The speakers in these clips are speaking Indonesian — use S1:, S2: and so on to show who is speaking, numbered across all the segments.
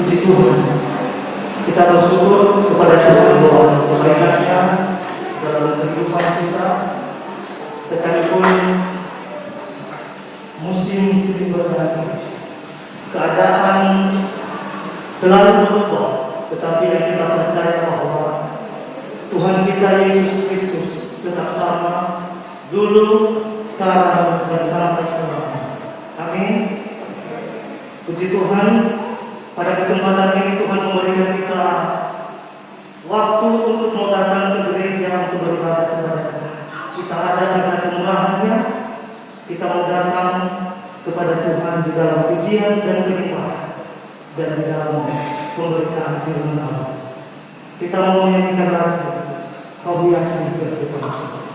S1: Puji Tuhan, kita bersyukur kepada Tuhan bahwa kebaikan-Nya dalam kehidupan kita, sekalipun musim silih berganti, keadaan selalu berubah, tetapi yang kita percaya bahwa Tuhan kita Yesus Kristus tetap sama dulu, sekarang, dan sampai selamanya. Amin. Puji Tuhan, pada kesempatan ini Tuhan memberikan kita waktu untuk mau datang ke gereja untuk beribadah kepada Tuhan. Kita ada karena kemurahan-Nya, kita mau datang kepada Tuhan di dalam pujian dan beribadah, dan di dalam pemberitaan firman Allah. Kita mau menyanyikan lagu Kau Hiasi Kehidupanku.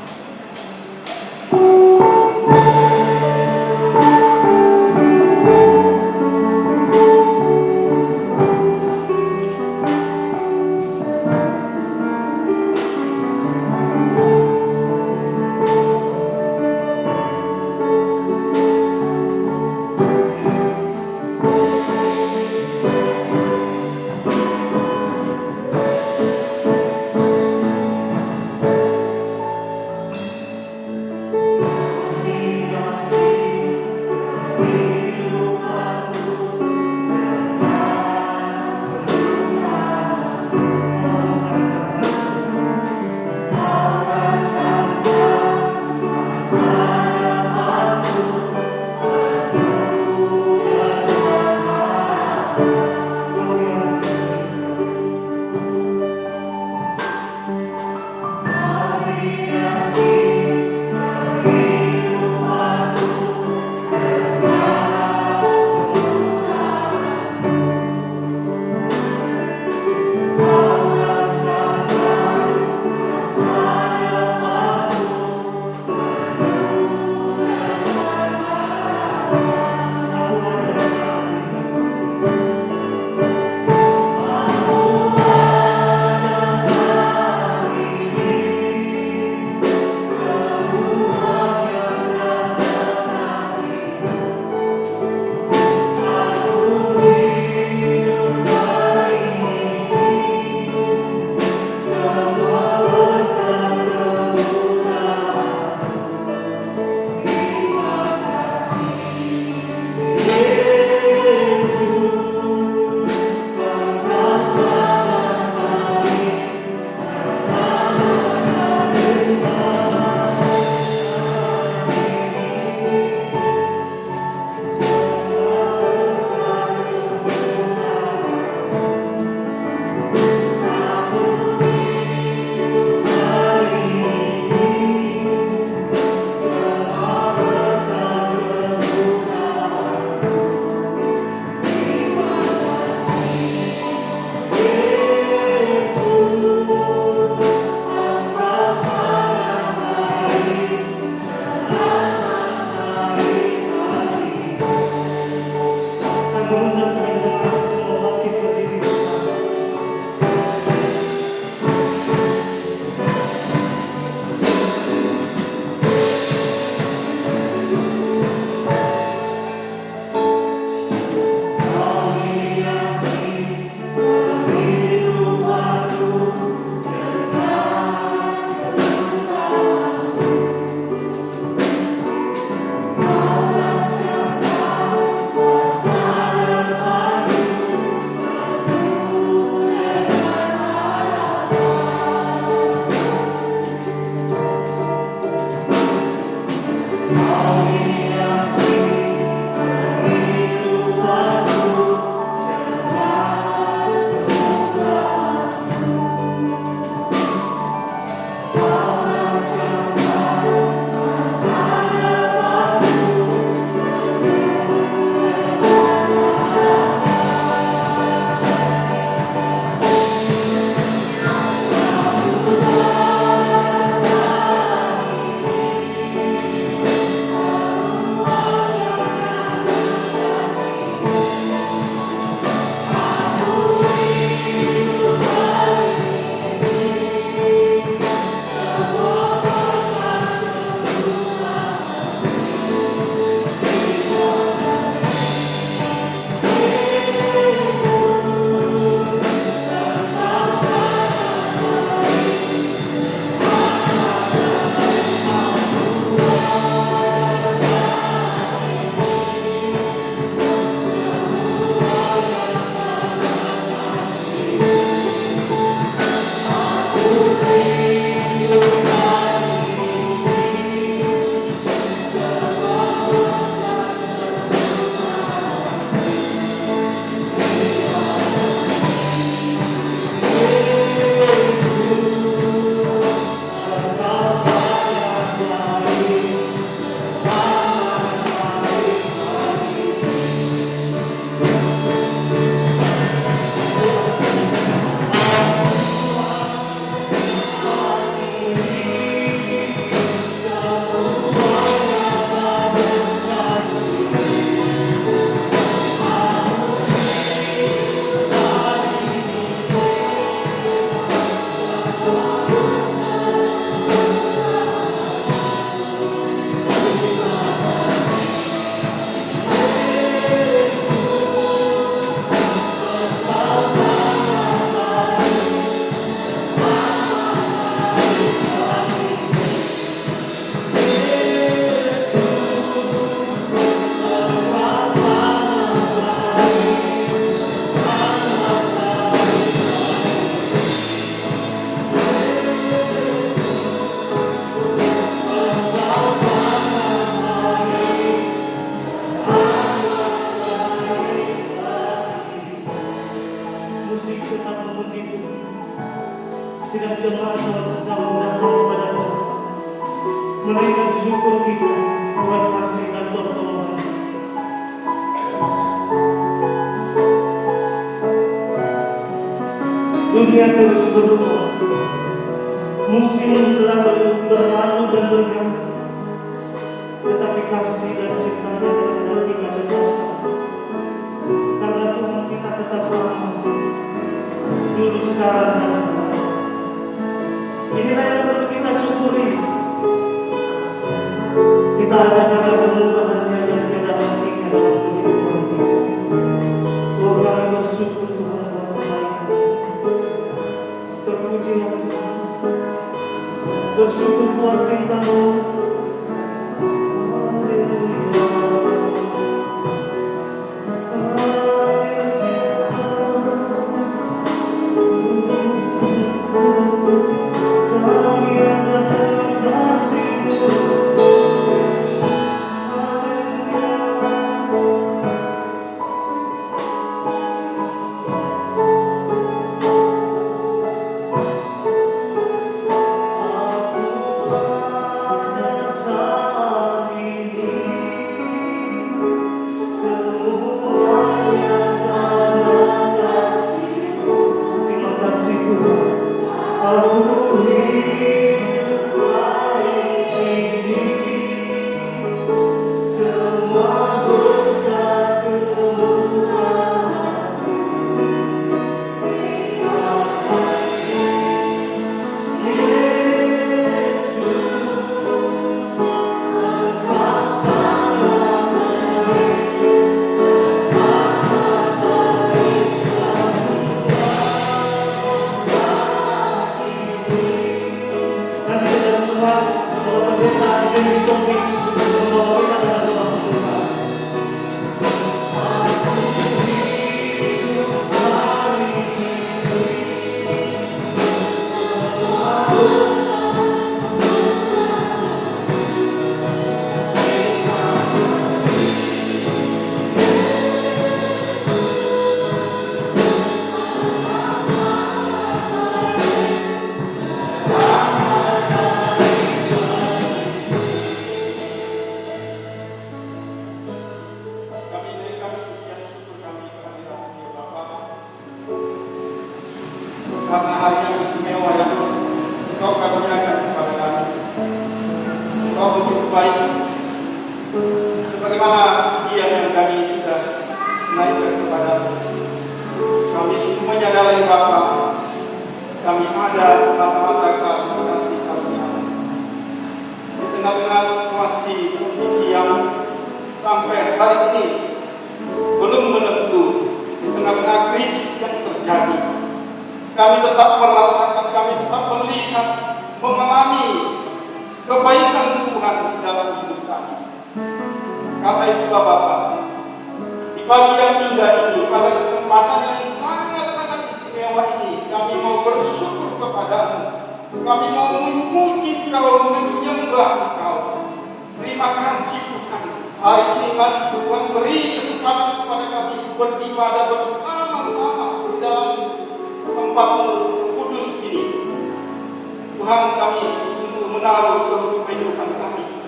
S1: sedang jemaat jauh datang kepadamu, menaikkan syukur kita buat kasih dan pertolongan. Dunia terus berubah, musim selalu berlalu dan berganti, tetapi kasih dan cinta-Nya benar-benar tidak ada dosa. Karena Tuhan kita tetap sama, dulu, sekarang, dan selamanya. Inilah yang perlu kita syukuri. Kita ada karena kemurahan-Nya yang tidak hentikan dalam kehidupan kita. Oh, kami bersyukur Tuhan dalam kebaikan. Terpujilah Tuhan. Bersyukur buat cinta-Mu.
S2: Karena hari yang istimewa yang Engkau karuniakan kepada kami. Engkau begitu baik. Sebagaimana pujian yang kami sudah naikkan kepada-Mu, kami sungguh menyadari Bapa, kami ada semata-mata karena kasih karunia-Mu. Di tengah-tengah situasi kondisi yang sampai hari ini belum menentu, di tengah-tengah krisis yang terjadi, kami tetap merasakan, kami tetap melihat, mengalami kebaikan Tuhan di dalam hidup kami. Karena itu Bapak, di pagi yang indah ini, pada kesempatan yang sangat-sangat istimewa ini, kami mau bersyukur kepada-Mu. Kami mau memuji Engkau, menyembah Engkau. Terima kasih Tuhan. Hari ini masih Tuhan beri kesempatan kepada kami beribadah bersama-sama di dalam tempat-Mu kudus ini. Tuhan, kami sungguh menaruh seluruh kehidupan kami.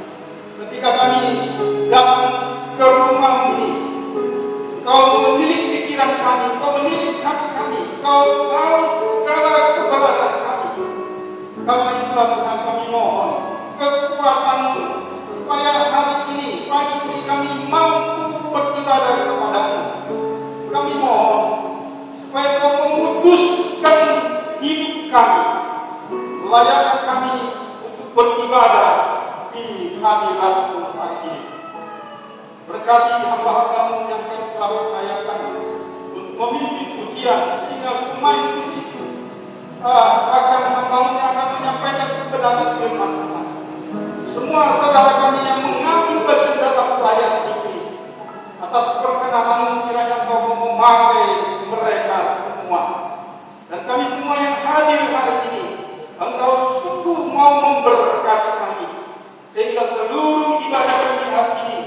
S2: Ketika kami datang ke rumah ini, Kau menilik pikiran kami, Kau menilik hati kami, Kau tahu segala keberadaan kami. Karena itulah Tuhan, kami mohon kekuatan-Mu supaya hari ini, pagi ini kami mampu beribadah kepada-Mu. Kami mohon supaya Kau menguduskan hidup kami, layakkan kami untuk beribadah di hadirat-Mu hari ini. Berkati hamba-hamba-Mu yang Kau telah percayakan untuk memimpin pujian, sehingga pemain musik akan hamba-Mu yang akan menyampaikan kebenaran firman Tuhan. Semua saudara kami yang mengambil bagian dalam pelayanan ini, atas perkenan-Mu kiranya Kau memakai mereka semua. Dan kami semua yang hadir hari ini, Engkau sungguh mau memberkati kami, sehingga seluruh ibadah kami hari ini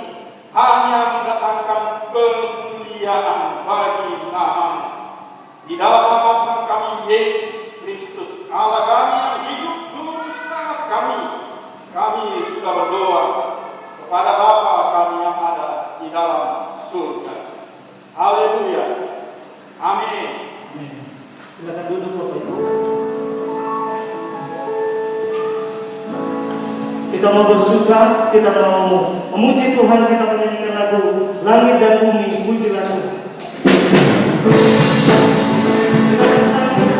S2: hanya mendatangkan kemuliaan bagi nama-Mu. Di dalam nama Tuhan kami Yesus Kristus, Allah
S1: Silakan duduk Bapak Ibu. Kita mau bersuka, kita mau memuji Tuhan, kita menyanyikan lagu Langit dan Bumi, pujilah Tuhan. Kita bersama-sama. Kita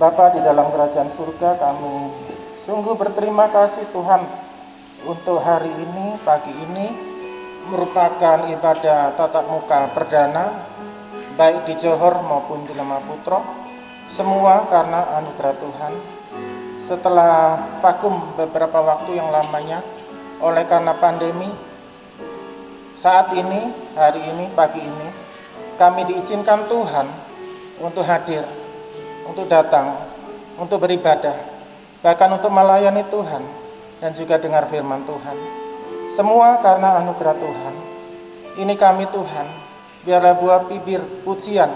S2: Bapa di dalam kerajaan surga, kami sungguh berterima kasih Tuhan untuk hari ini, pagi ini merupakan ibadah tatap muka perdana baik di Johor maupun di Lemahputro, semua karena anugerah Tuhan. Setelah vakum beberapa waktu yang lamanya oleh karena pandemi, saat ini, hari ini, pagi ini, kami diizinkan Tuhan untuk hadir, untuk datang, untuk beribadah, bahkan untuk melayani Tuhan dan juga dengar firman Tuhan. Semua karena anugerah Tuhan. Ini kami Tuhan, biarlah buah bibir pujian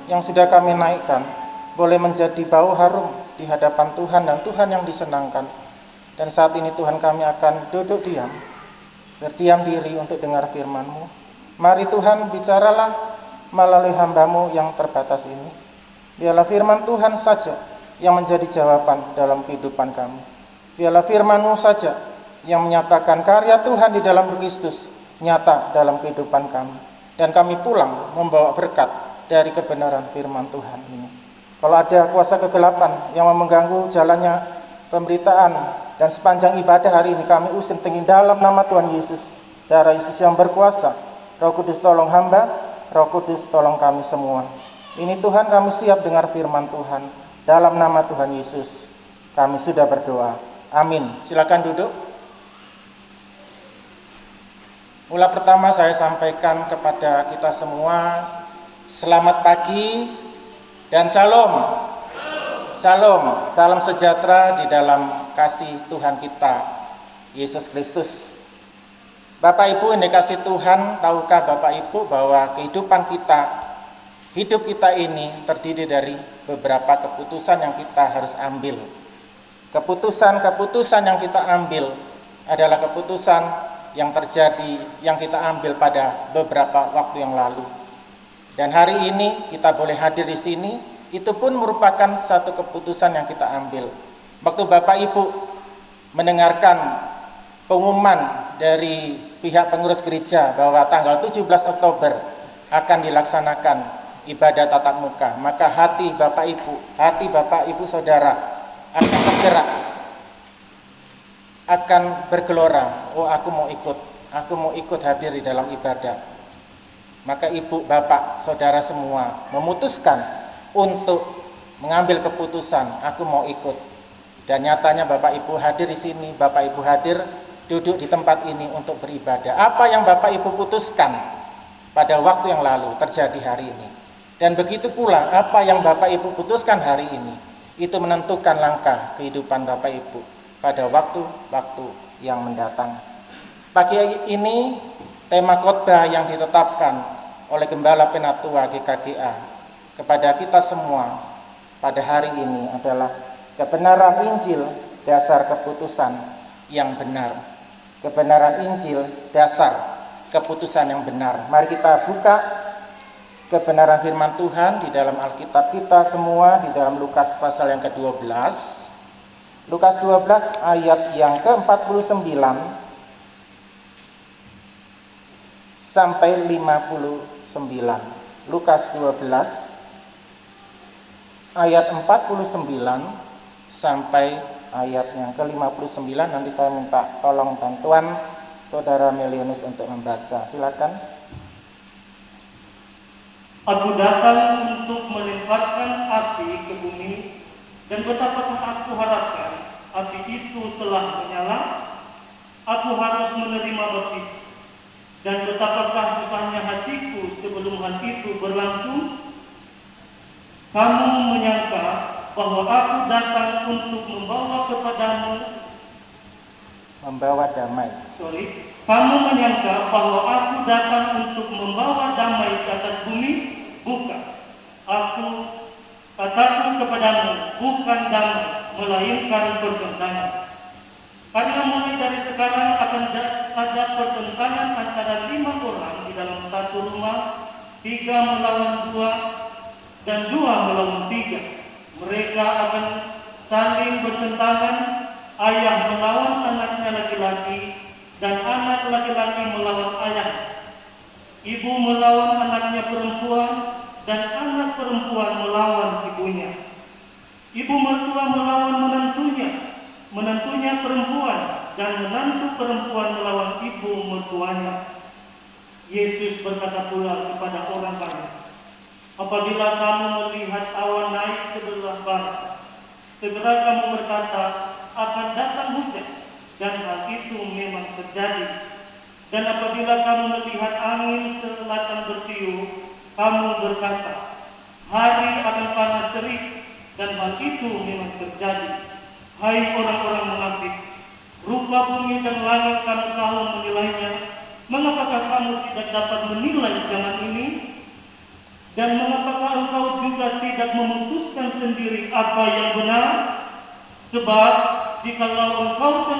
S2: yang sudah kami naikkan boleh menjadi bau harum di hadapan Tuhan dan Tuhan yang disenangkan. Dan saat ini Tuhan, kami akan duduk diam, berdiam diri untuk dengar firman-Mu. Mari Tuhan, bicaralah melalui hamba-Mu yang terbatas ini. Biarlah firman Tuhan saja yang menjadi jawaban dalam kehidupan kami. Biarlah firman-Mu saja yang menyatakan karya Tuhan di dalam Kristus nyata dalam kehidupan kami. Dan kami pulang membawa berkat dari kebenaran firman Tuhan ini. Kalau ada kuasa kegelapan yang mengganggu jalannya pemberitaan dan sepanjang ibadah hari ini, kami usir tinggi dalam nama Tuhan Yesus. Darah Yesus yang berkuasa. Roh Kudus tolong hamba, Roh Kudus tolong kami semua. Ini Tuhan, kami siap dengar firman Tuhan. Dalam nama Tuhan Yesus kami sudah berdoa. Amin. Silakan duduk. Mula pertama saya sampaikan kepada kita semua, selamat pagi dan shalom. Shalom, salam sejahtera di dalam kasih Tuhan kita, Yesus Kristus. Bapak Ibu yang dikasih Tuhan, tahukah Bapak Ibu bahwa kehidupan kita, hidup kita ini terdiri dari beberapa keputusan yang kita harus ambil. Keputusan-keputusan yang kita ambil adalah keputusan yang terjadi, yang kita ambil pada beberapa waktu yang lalu. Dan hari ini kita boleh hadir di sini, itu pun merupakan satu keputusan yang kita ambil. Waktu Bapak Ibu mendengarkan pengumuman dari pihak pengurus gereja bahwa tanggal 17 Oktober akan dilaksanakan ibadah tatap muka, maka hati Bapak Ibu Saudara akan tergerak, akan bergelora. Oh, aku mau ikut hadir di dalam ibadah. Maka Ibu, Bapak, Saudara semua memutuskan untuk mengambil keputusan, aku mau ikut. Dan nyatanya Bapak Ibu hadir di sini, Bapak Ibu hadir duduk di tempat ini untuk beribadah. Apa yang Bapak Ibu putuskan pada waktu yang lalu terjadi hari ini. Dan begitu pula apa yang Bapak Ibu putuskan hari ini, itu menentukan langkah kehidupan Bapak Ibu pada waktu-waktu yang mendatang. Pagi ini tema khotbah yang ditetapkan oleh Gembala Penatua GKGA kepada kita semua pada hari ini adalah kebenaran Injil dasar keputusan yang benar. Kebenaran Injil dasar keputusan yang benar. Mari kita buka kebenaran firman Tuhan di dalam Alkitab kita semua, di dalam Lukas pasal yang ke-12. Lukas 12 ayat yang ke-49 sampai 59. Lukas 12 ayat 49 sampai ayat yang ke-59. Nanti saya minta tolong bantuan Saudara Melianus untuk membaca. Silakan.
S1: Aku datang untuk melemparkan api ke bumi, dan betapakah aku harapkan api itu telah menyala? Aku harus menerima baptisan. Dan betapakah susahnya hatiku sebelum hal itu berlangsung? Kamu menyangka bahwa aku datang untuk membawa
S2: damai.
S1: Kamu menyangka bahwa aku datang untuk membawa damai ke atas bumi? Bukan. Aku katakan kepadamu, bukan damai, melainkan pertentangan. Karena mulai dari sekarang akan ada pertentangan antara 5 orang di dalam satu rumah, 3 melawan 2, dan 2 melawan 3. Mereka akan saling bertentangan, ayah melawan anaknya laki-laki, dan anak laki-laki melawan ayah. Ibu melawan anaknya perempuan, dan anak perempuan melawan ibunya. Ibu mertua melawan menantunya perempuan, dan menantu perempuan melawan ibu mertuanya. Yesus berkata pula kepada orang banyak, apabila kamu melihat awan naik sebelah barat, segera kamu berkata, akan datang hujan, dan hal itu memang terjadi. Dan apabila kamu melihat angin selatan bertiup, kamu berkata, hari akan panas terik, dan hal itu memang terjadi. Hai orang-orang munafik, rupa bumi dan langit kamu tahu menilainya. Mengapakah kamu tidak dapat menilai zaman ini? Dan mengapakah engkau juga tidak memutuskan sendiri apa yang benar? Sebab jikalau engkau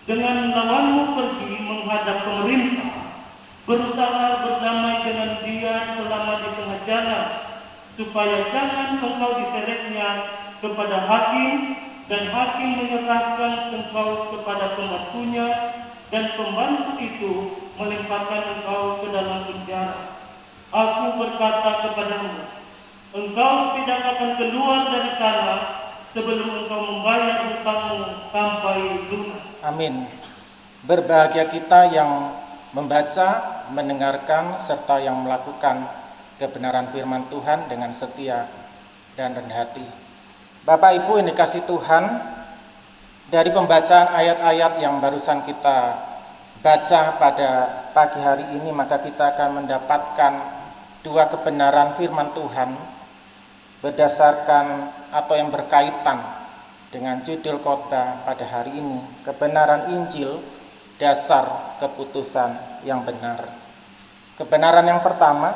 S1: dengan lawanmu pergi menghadap pemerintah, berusaha berdamai dengan dia selama di tengah jalan, supaya jangan engkau diseretnya kepada hakim, dan hakim menyerahkan engkau kepada pembantunya, dan pembantu itu melemparkan engkau ke dalam penjara. Aku berkata kepadamu, engkau tidak akan keluar dari sana sebelum engkau membayar hutangmu sampai lunas.
S3: Amin. Berbahagia kita yang membaca, mendengarkan, serta yang melakukan kebenaran firman Tuhan dengan setia dan rendah hati. Bapak Ibu yang dikasihi Tuhan, dari pembacaan ayat-ayat yang barusan kita baca pada pagi hari ini, maka kita akan mendapatkan dua kebenaran firman Tuhan berdasarkan atau yang berkaitan dengan judul khotbah pada hari ini, kebenaran Injil, dasar keputusan yang benar. Kebenaran yang pertama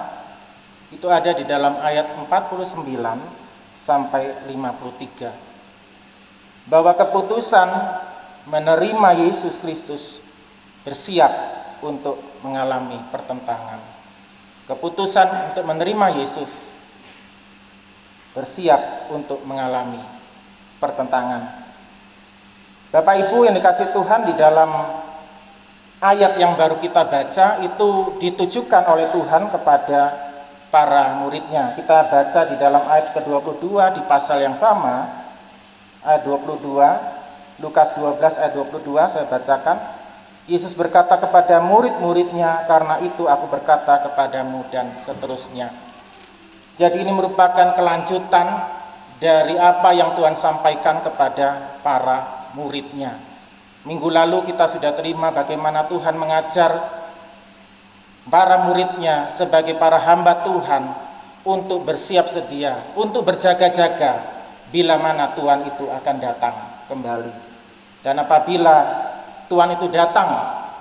S3: itu ada di dalam ayat 49 sampai 53, bahwa keputusan menerima Yesus Kristus bersiap untuk mengalami pertentangan. Keputusan untuk menerima Yesus bersiap untuk mengalami pertentangan. Bapak Ibu yang dikasihi Tuhan, di dalam ayat yang baru kita baca itu ditujukan oleh Tuhan kepada para muridnya. Kita baca di dalam ayat ke-22 di pasal yang sama, ayat 22, Lukas 12 ayat 22, saya bacakan. Yesus berkata kepada murid-muridnya, karena itu aku berkata kepadamu, dan seterusnya. Jadi ini merupakan kelanjutan dari apa yang Tuhan sampaikan kepada para muridnya. Minggu lalu kita sudah terima bagaimana Tuhan mengajar para muridnya sebagai para hamba Tuhan untuk bersiap sedia, untuk berjaga-jaga bila mana Tuhan itu akan datang kembali. Dan apabila Tuhan itu datang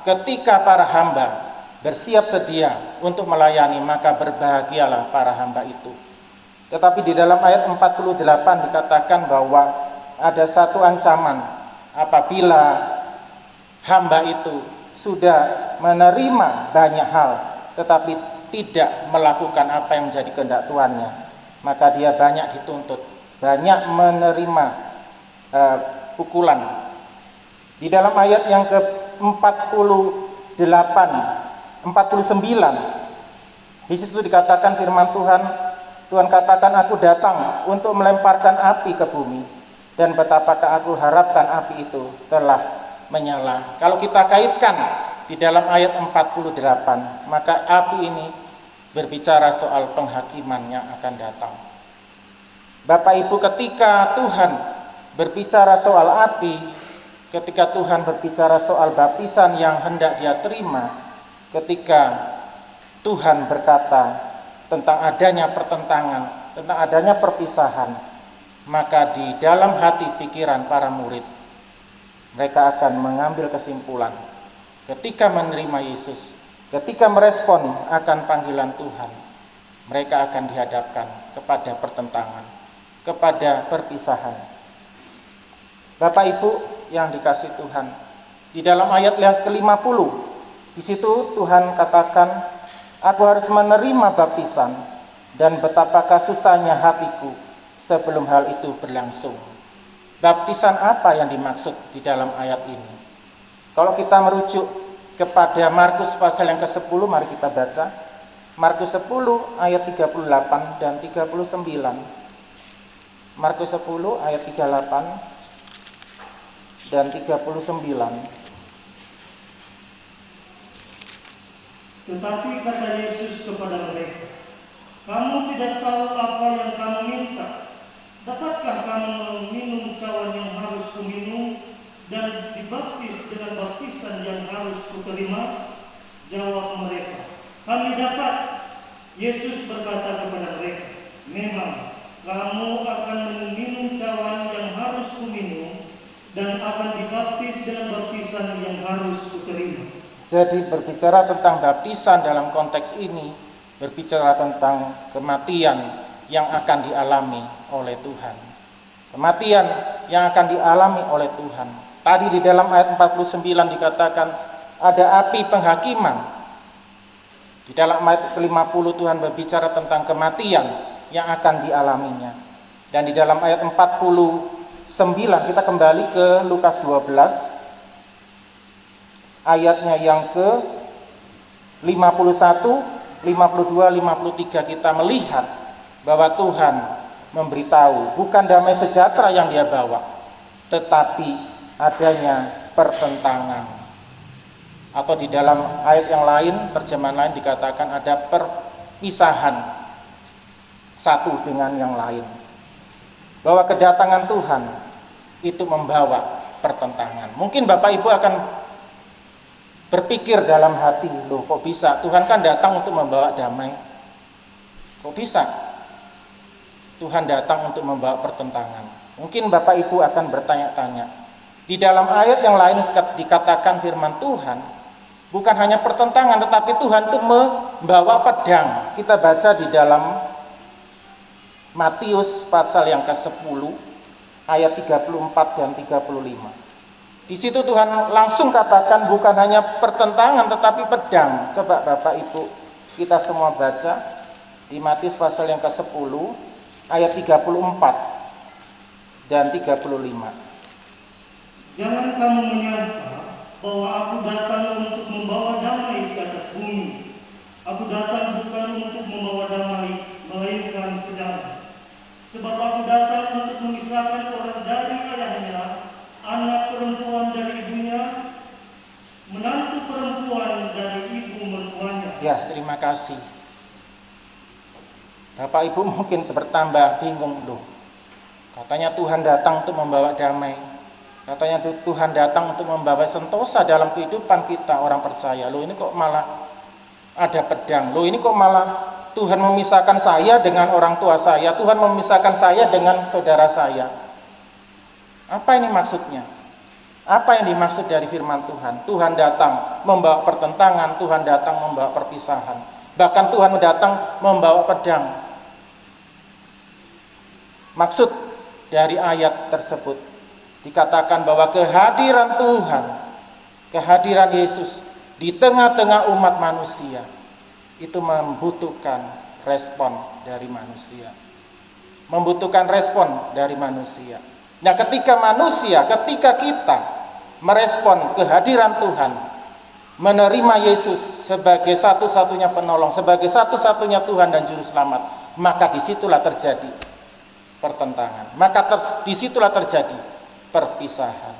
S3: ketika para hamba bersiap sedia untuk melayani, maka berbahagialah para hamba itu. Tetapi di dalam ayat 48 dikatakan bahwa ada satu ancaman apabila hamba itu sudah menerima banyak hal tetapi tidak melakukan apa yang menjadi kehendak Tuhannya, maka dia banyak dituntut, banyak menerima pukulan. Di dalam ayat yang ke-49, di situ dikatakan firman Tuhan katakan, aku datang untuk melemparkan api ke bumi, dan betapakah aku harapkan api itu telah menyala. Kalau kita kaitkan di dalam ayat 48, maka api ini berbicara soal penghakiman yang akan datang. Bapak Ibu, ketika Tuhan berbicara soal api, ketika Tuhan berbicara soal baptisan yang hendak dia terima, ketika Tuhan berkata tentang adanya pertentangan, tentang adanya perpisahan, maka di dalam hati pikiran para murid, mereka akan mengambil kesimpulan ketika menerima Yesus, ketika merespon akan panggilan Tuhan, mereka akan dihadapkan kepada pertentangan, kepada perpisahan. Bapak Ibu yang dikasihi Tuhan, di dalam ayat yang ke-50, di situ Tuhan katakan, aku harus menerima baptisan, dan betapakah susahnya hatiku sebelum hal itu berlangsung. Baptisan apa yang dimaksud di dalam ayat ini? Kalau kita merujuk kepada Markus pasal yang ke-10, mari kita baca. Markus 10 ayat 38 dan 39. Markus 10 ayat 38 dan 39.
S1: Tetapi kata Yesus kepada mereka, "Kamu tidak tahu apa yang kamu minta. Dapatkah kamu minum cawan yang harus kuminum dan dibaptis dengan baptisan yang harus kuterima?" Jawab mereka, "Kami dapat." Yesus berkata kepada mereka, "Memang kamu akan minum cawan yang harus kuminum dan akan dibaptis dengan baptisan yang harus kuterima."
S3: Jadi berbicara tentang baptisan dalam konteks ini berbicara tentang kematian yang akan dialami oleh Tuhan. Kematian yang akan dialami oleh Tuhan. Tadi di dalam ayat 49 dikatakan ada api penghakiman. Di dalam ayat ke-50 Tuhan berbicara tentang kematian yang akan dialaminya. Dan di dalam ayat 49 kita kembali ke Lukas 12 ayatnya yang ke 51, 52, 53 kita melihat bahwa Tuhan memberitahu bukan damai sejahtera yang Dia bawa, tetapi adanya pertentangan. Atau di dalam ayat yang lain, terjemahan lain dikatakan ada perpisahan satu dengan yang lain. Bahwa kedatangan Tuhan itu membawa pertentangan. Mungkin Bapak Ibu akan berpikir dalam hati, loh kok bisa? Tuhan kan datang untuk membawa damai. Kok bisa? Tuhan datang untuk membawa pertentangan. Mungkin Bapak Ibu akan bertanya-tanya. Di dalam ayat yang lain dikatakan firman Tuhan, bukan hanya pertentangan, tetapi Tuhan itu membawa pedang. Kita baca di dalam Matius pasal yang ke-10, ayat 34 dan 35. Di situ Tuhan langsung katakan bukan hanya pertentangan tetapi pedang. Coba Bapak Ibu kita semua baca di Matius pasal yang ke-10 ayat 34 dan 35.
S1: "Jangan kamu menyangka bahwa aku datang untuk membawa damai di atas bumi. Aku datang bukan untuk membawa damai, melainkan pedang. Sebab aku datang untuk memisahkan orang dari ayahnya, anak perempuan dari ibunya, menantu perempuan dari ibu mertuanya."
S3: Ya, terima kasih. Bapak Ibu mungkin bertambah bingung, loh. Katanya Tuhan datang untuk membawa damai. Katanya Tuhan datang untuk membawa sentosa dalam kehidupan kita orang percaya. Loh, ini kok malah ada pedang. Loh, ini kok malah Tuhan memisahkan saya dengan orang tua saya. Tuhan memisahkan saya dengan saudara saya. Apa ini maksudnya? Apa yang dimaksud dari firman Tuhan? Tuhan datang membawa pertentangan, Tuhan datang membawa perpisahan. Bahkan Tuhan datang membawa pedang. Maksud dari ayat tersebut dikatakan bahwa kehadiran Tuhan, kehadiran Yesus di tengah-tengah umat manusia itu membutuhkan respon dari manusia. Membutuhkan respon dari manusia. Nah, ketika kita merespon kehadiran Tuhan, menerima Yesus sebagai satu-satunya penolong, sebagai satu-satunya Tuhan dan Juru Selamat, maka disitulah terjadi pertentangan. Maka disitulah terjadi perpisahan.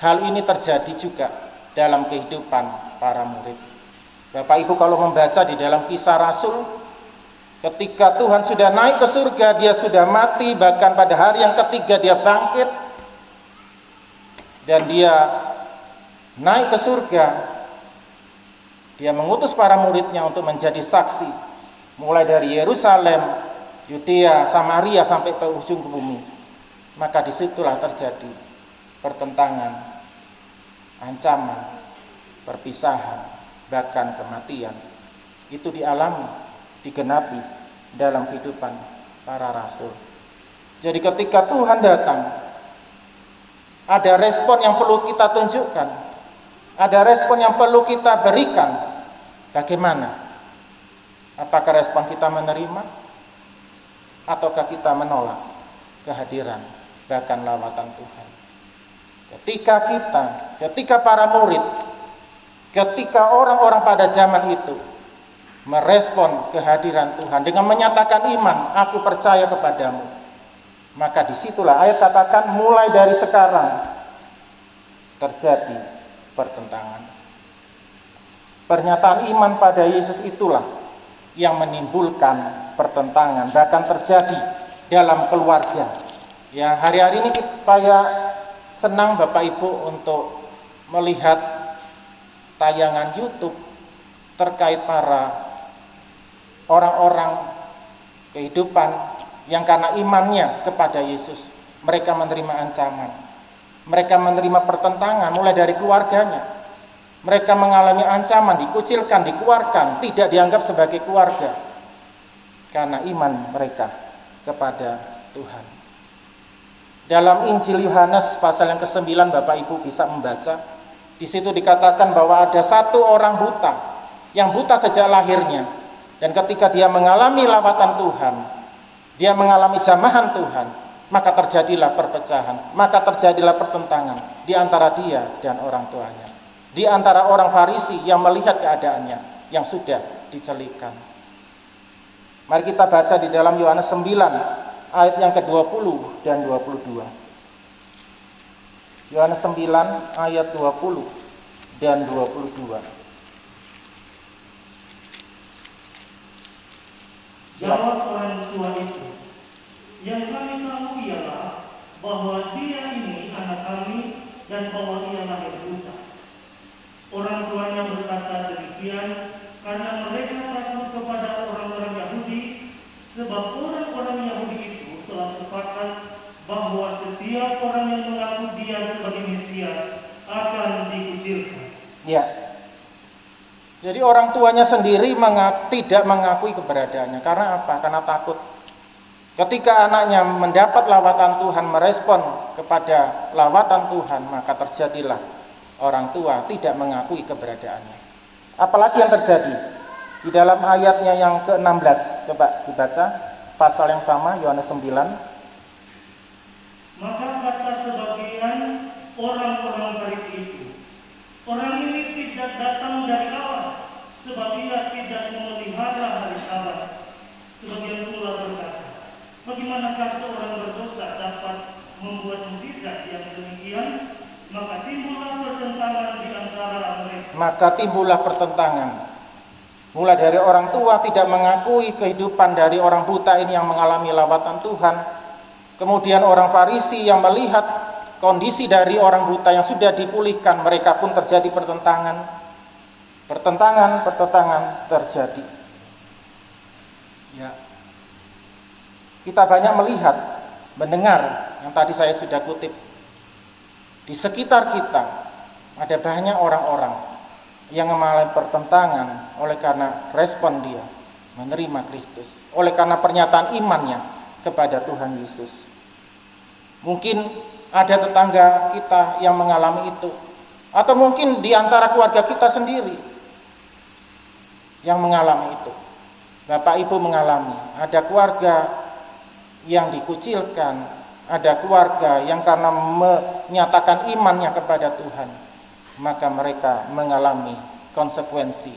S3: Hal ini terjadi juga dalam kehidupan para murid. Bapak Ibu kalau membaca di dalam Kisah Rasul, ketika Tuhan sudah naik ke surga, Dia sudah mati, bahkan pada hari yang ketiga Dia bangkit, dan Dia naik ke surga. Dia mengutus para muridnya untuk menjadi saksi, mulai dari Yerusalem, Yudea, Samaria sampai ke ujung bumi. Maka disitulah terjadi pertentangan, ancaman, perpisahan, bahkan kematian. Itu dialami, digenapi dalam kehidupan para rasul. Jadi ketika Tuhan datang, ada respon yang perlu kita tunjukkan, ada respon yang perlu kita berikan. Bagaimana? Apakah respon kita menerima ataukah kita menolak kehadiran bahkan lawatan Tuhan? Ketika para murid, ketika orang-orang pada zaman itu merespon kehadiran Tuhan dengan menyatakan iman, aku percaya kepadamu, maka disitulah ayat katakan mulai dari sekarang terjadi pertentangan. Pernyataan iman pada Yesus itulah yang menimbulkan pertentangan, bahkan terjadi dalam keluarga. Ya, hari-hari ini saya senang Bapak Ibu untuk melihat tayangan YouTube terkait para orang-orang kehidupan yang karena imannya kepada Yesus, mereka menerima ancaman, mereka menerima pertentangan mulai dari keluarganya. Mereka mengalami ancaman, dikucilkan, dikeluarkan, tidak dianggap sebagai keluarga karena iman mereka kepada Tuhan. Dalam Injil Yohanes pasal yang ke-9 Bapak Ibu bisa membaca. Di situ dikatakan bahwa ada satu orang buta yang buta sejak lahirnya, dan ketika dia mengalami lawatan Tuhan, dia mengalami jamahan Tuhan, maka terjadilah perpecahan, maka terjadilah pertentangan di antara dia dan orang tuanya, di antara orang Farisi yang melihat keadaannya yang sudah dicelikan. Mari kita baca di dalam Yohanes 9 ayat yang ke-20 dan 22. Yohanes 9 ayat 20 dan 22.
S1: Jawab orang tua itu, yang kami tahu ialah bahwa dia ini anak kami dan bahwa ia lahir buta. Orang tuanya berkata demikian karena mereka takut kepada orang-orang Yahudi, sebab orang-orang Yahudi itu telah sepakat bahwa setiap orang yang mengaku dia sebagai Mesias akan dikucilkan.
S3: Ya. Jadi orang tuanya sendiri tidak mengakui keberadaannya. Karena apa? Karena takut. Ketika anaknya mendapat lawatan Tuhan, merespon kepada lawatan Tuhan, maka terjadilah orang tua tidak mengakui keberadaannya. Apalagi yang terjadi di dalam ayatnya yang ke-16. Coba dibaca pasal yang sama, Yohanes 9.
S1: Maka kata sebagian orang-orang Farisi itu, orang ini tidak datang dari Allah, sebab ia tidak memelihara hari Sabat. Sebagian pula berkata, bagaimanakah seorang berdosa dapat membuat mukjizat yang demikian? Maka timbullah pertentangan di antara mereka.
S3: Maka timbullah pertentangan. Mulai dari orang tua tidak mengakui kehidupan dari orang buta ini yang mengalami lawatan Tuhan. Kemudian orang Farisi yang melihat kondisi dari orang buta yang sudah dipulihkan, mereka pun terjadi pertentangan. Pertentangan terjadi. Ya. Kita banyak melihat, mendengar yang tadi saya sudah kutip. Di sekitar kita ada banyak orang-orang yang mengalami pertentangan oleh karena respon dia menerima Kristus, oleh karena pernyataan imannya kepada Tuhan Yesus. Mungkin ada tetangga kita yang mengalami itu, atau mungkin di antara keluarga kita sendiri yang mengalami itu. Bapak Ibu mengalami, ada keluarga yang dikucilkan, ada keluarga yang karena menyatakan imannya kepada Tuhan, maka mereka mengalami konsekuensi,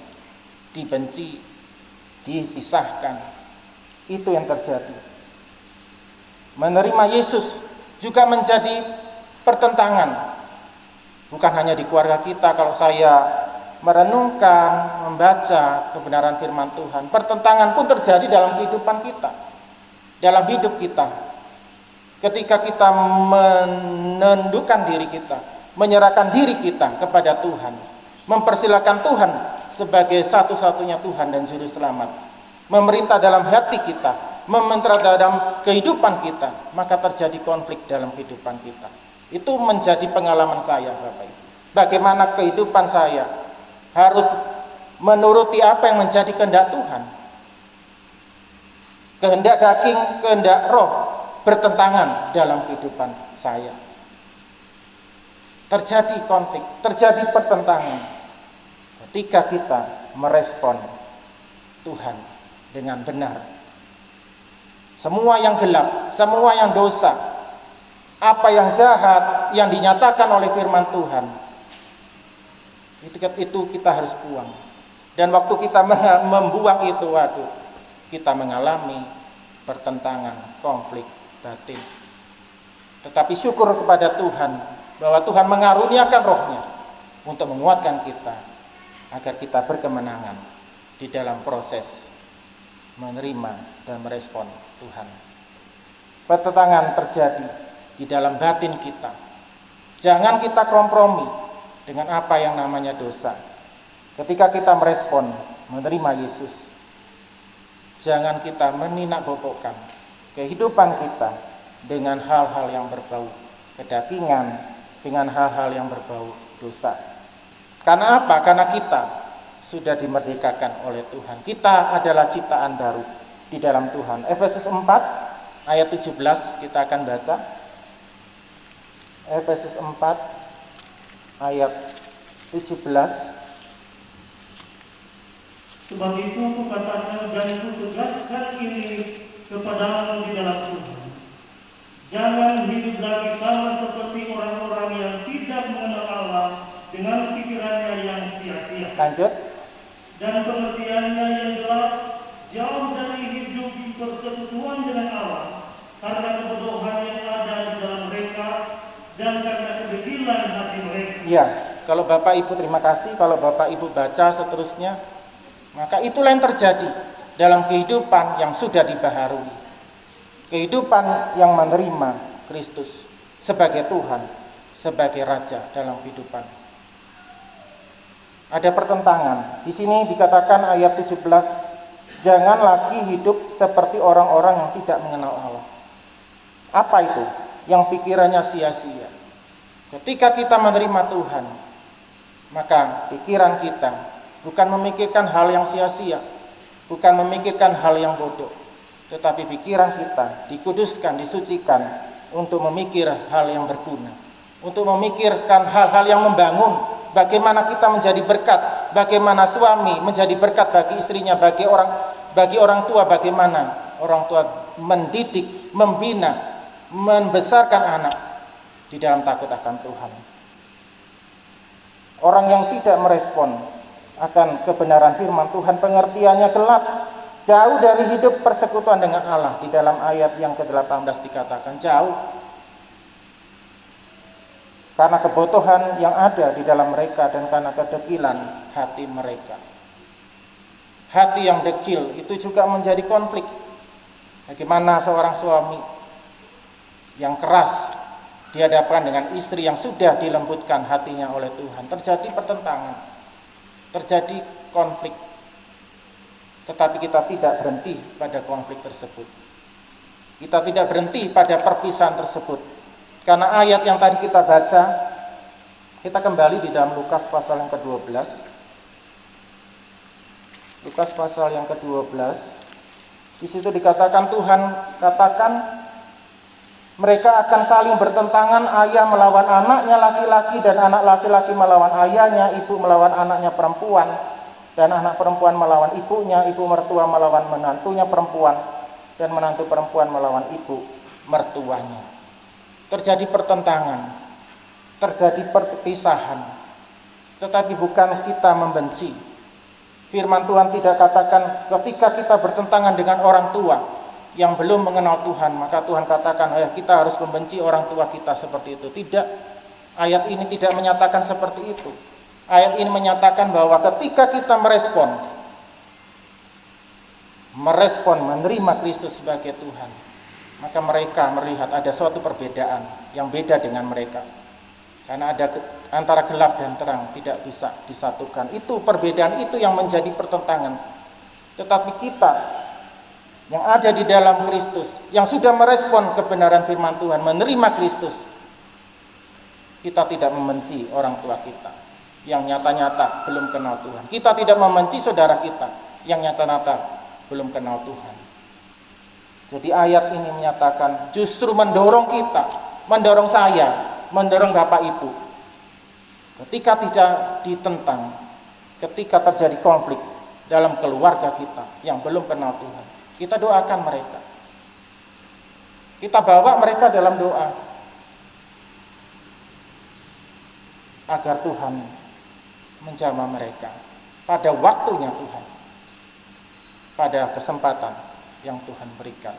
S3: dibenci, dipisahkan. Itu yang terjadi. Menerima Yesus juga menjadi pertentangan. Bukan hanya di keluarga kita, kalau saya merenungkan, membaca kebenaran firman Tuhan, pertentangan pun terjadi dalam kehidupan kita, dalam hidup kita. Ketika kita menundukkan diri kita, menyerahkan diri kita kepada Tuhan, mempersilakan Tuhan sebagai satu-satunya Tuhan dan Juru Selamat, memerintah dalam hati kita, memerintah dalam kehidupan kita, maka terjadi konflik dalam kehidupan kita. Itu menjadi pengalaman saya, Bapak Ibu. Bagaimana kehidupan saya harus menuruti apa yang menjadi kehendak Tuhan. Kehendak daging, kehendak roh bertentangan dalam kehidupan saya. Terjadi konflik, terjadi pertentangan ketika kita merespon Tuhan dengan benar. Semua yang gelap, semua yang dosa, apa yang jahat yang dinyatakan oleh firman Tuhan, itu kita harus buang. Dan waktu kita membuang itu, waduh, kita mengalami pertentangan, konflik batin. Tetapi syukur kepada Tuhan bahwa Tuhan mengaruniakan rohnya untuk menguatkan kita agar kita berkemenangan di dalam proses menerima dan merespon Tuhan. Pertentangan terjadi di dalam batin kita. Jangan kita kompromi dengan apa yang namanya dosa. Ketika kita merespon menerima Yesus, jangan kita meninakbobokkan kehidupan kita dengan hal-hal yang berbau kedagingan, dengan hal-hal yang berbau dosa. Karena apa? Karena kita sudah dimerdekakan oleh Tuhan. Kita adalah ciptaan baru di dalam Tuhan. Efesus 4 ayat 17 kita akan baca. Efesus 4 ayat 17.
S1: Sebab itu kukatakan dan kutegaskan ini kepadamu di dalam Tuhan. Jangan hidup lagi sama seperti orang-orang yang tidak mengenal Allah dengan pikirannya yang sia-sia.
S3: Lanjut.
S1: Dan pengertiannya yang gelap, jauh dari hidup di persekutuan dengan Allah, karena kebodohan yang ada di dalam mereka dan karena kedegilan hati mereka.
S3: Ya, kalau Bapak Ibu terima kasih, kalau Bapak Ibu baca seterusnya, maka itulah yang terjadi dalam kehidupan yang sudah dibaharui. Kehidupan yang menerima Kristus sebagai Tuhan, sebagai Raja dalam kehidupan. Ada pertentangan. Di sini dikatakan ayat 17, jangan lagi hidup seperti orang-orang yang tidak mengenal Allah. Apa itu? Yang pikirannya sia-sia. Ketika kita menerima Tuhan, maka pikiran kita bukan memikirkan hal yang sia-sia, bukan memikirkan hal yang bodoh, tetapi pikiran kita dikuduskan, disucikan untuk memikir hal yang berguna, untuk memikirkan hal-hal yang membangun. Bagaimana kita menjadi berkat, bagaimana suami menjadi berkat bagi istrinya, bagi orang tua, bagaimana orang tua mendidik, membina, membesarkan anak di dalam takut akan Tuhan. Orang yang tidak merespon akan kebenaran firman Tuhan, pengertiannya gelap, jauh dari hidup persekutuan dengan Allah. Di dalam ayat yang ke-18 dikatakan jauh, karena kebodohan yang ada di dalam mereka dan karena kedegilan hati mereka. Hati yang dekil itu juga menjadi konflik. Bagaimana seorang suami yang keras dihadapkan dengan istri yang sudah dilembutkan hatinya oleh Tuhan, terjadi pertentangan, terjadi konflik. Tetapi kita tidak berhenti pada konflik tersebut. Kita tidak berhenti pada perpisahan tersebut. Karena ayat yang tadi kita baca, kita kembali di dalam Lukas pasal yang ke-12. Lukas pasal yang ke-12. Di situ dikatakan, Tuhan katakan mereka akan saling bertentangan, ayah melawan anaknya laki-laki dan anak laki-laki melawan ayahnya, ibu melawan anaknya perempuan dan anak perempuan melawan ibunya, ibu mertua melawan menantunya perempuan dan menantu perempuan melawan ibu mertuanya. Terjadi pertentangan, terjadi perpisahan, tetapi bukan kita membenci. Firman Tuhan tidak katakan ketika kita bertentangan dengan orang tua yang belum mengenal Tuhan, maka Tuhan katakan kita harus membenci orang tua kita seperti itu. Tidak, ayat ini tidak menyatakan seperti itu. Ayat ini menyatakan bahwa ketika kita merespon menerima Kristus sebagai Tuhan, maka mereka melihat ada suatu perbedaan yang beda dengan mereka. Karena ada antara gelap dan terang tidak bisa disatukan. Itu perbedaan itu yang menjadi pertentangan. Tetapi kita yang ada di dalam Kristus, yang sudah merespon kebenaran firman Tuhan, menerima Kristus, kita tidak membenci orang tua kita yang nyata-nyata belum kenal Tuhan. Kita tidak membenci saudara kita yang nyata-nyata belum kenal Tuhan. Jadi ayat ini menyatakan justru mendorong kita, mendorong saya, mendorong Bapak Ibu. Ketika tidak ditentang, ketika terjadi konflik dalam keluarga kita yang belum kenal Tuhan, kita doakan mereka. Kita bawa mereka dalam doa agar Tuhan menjamah mereka, pada waktunya Tuhan, pada kesempatan yang Tuhan berikan.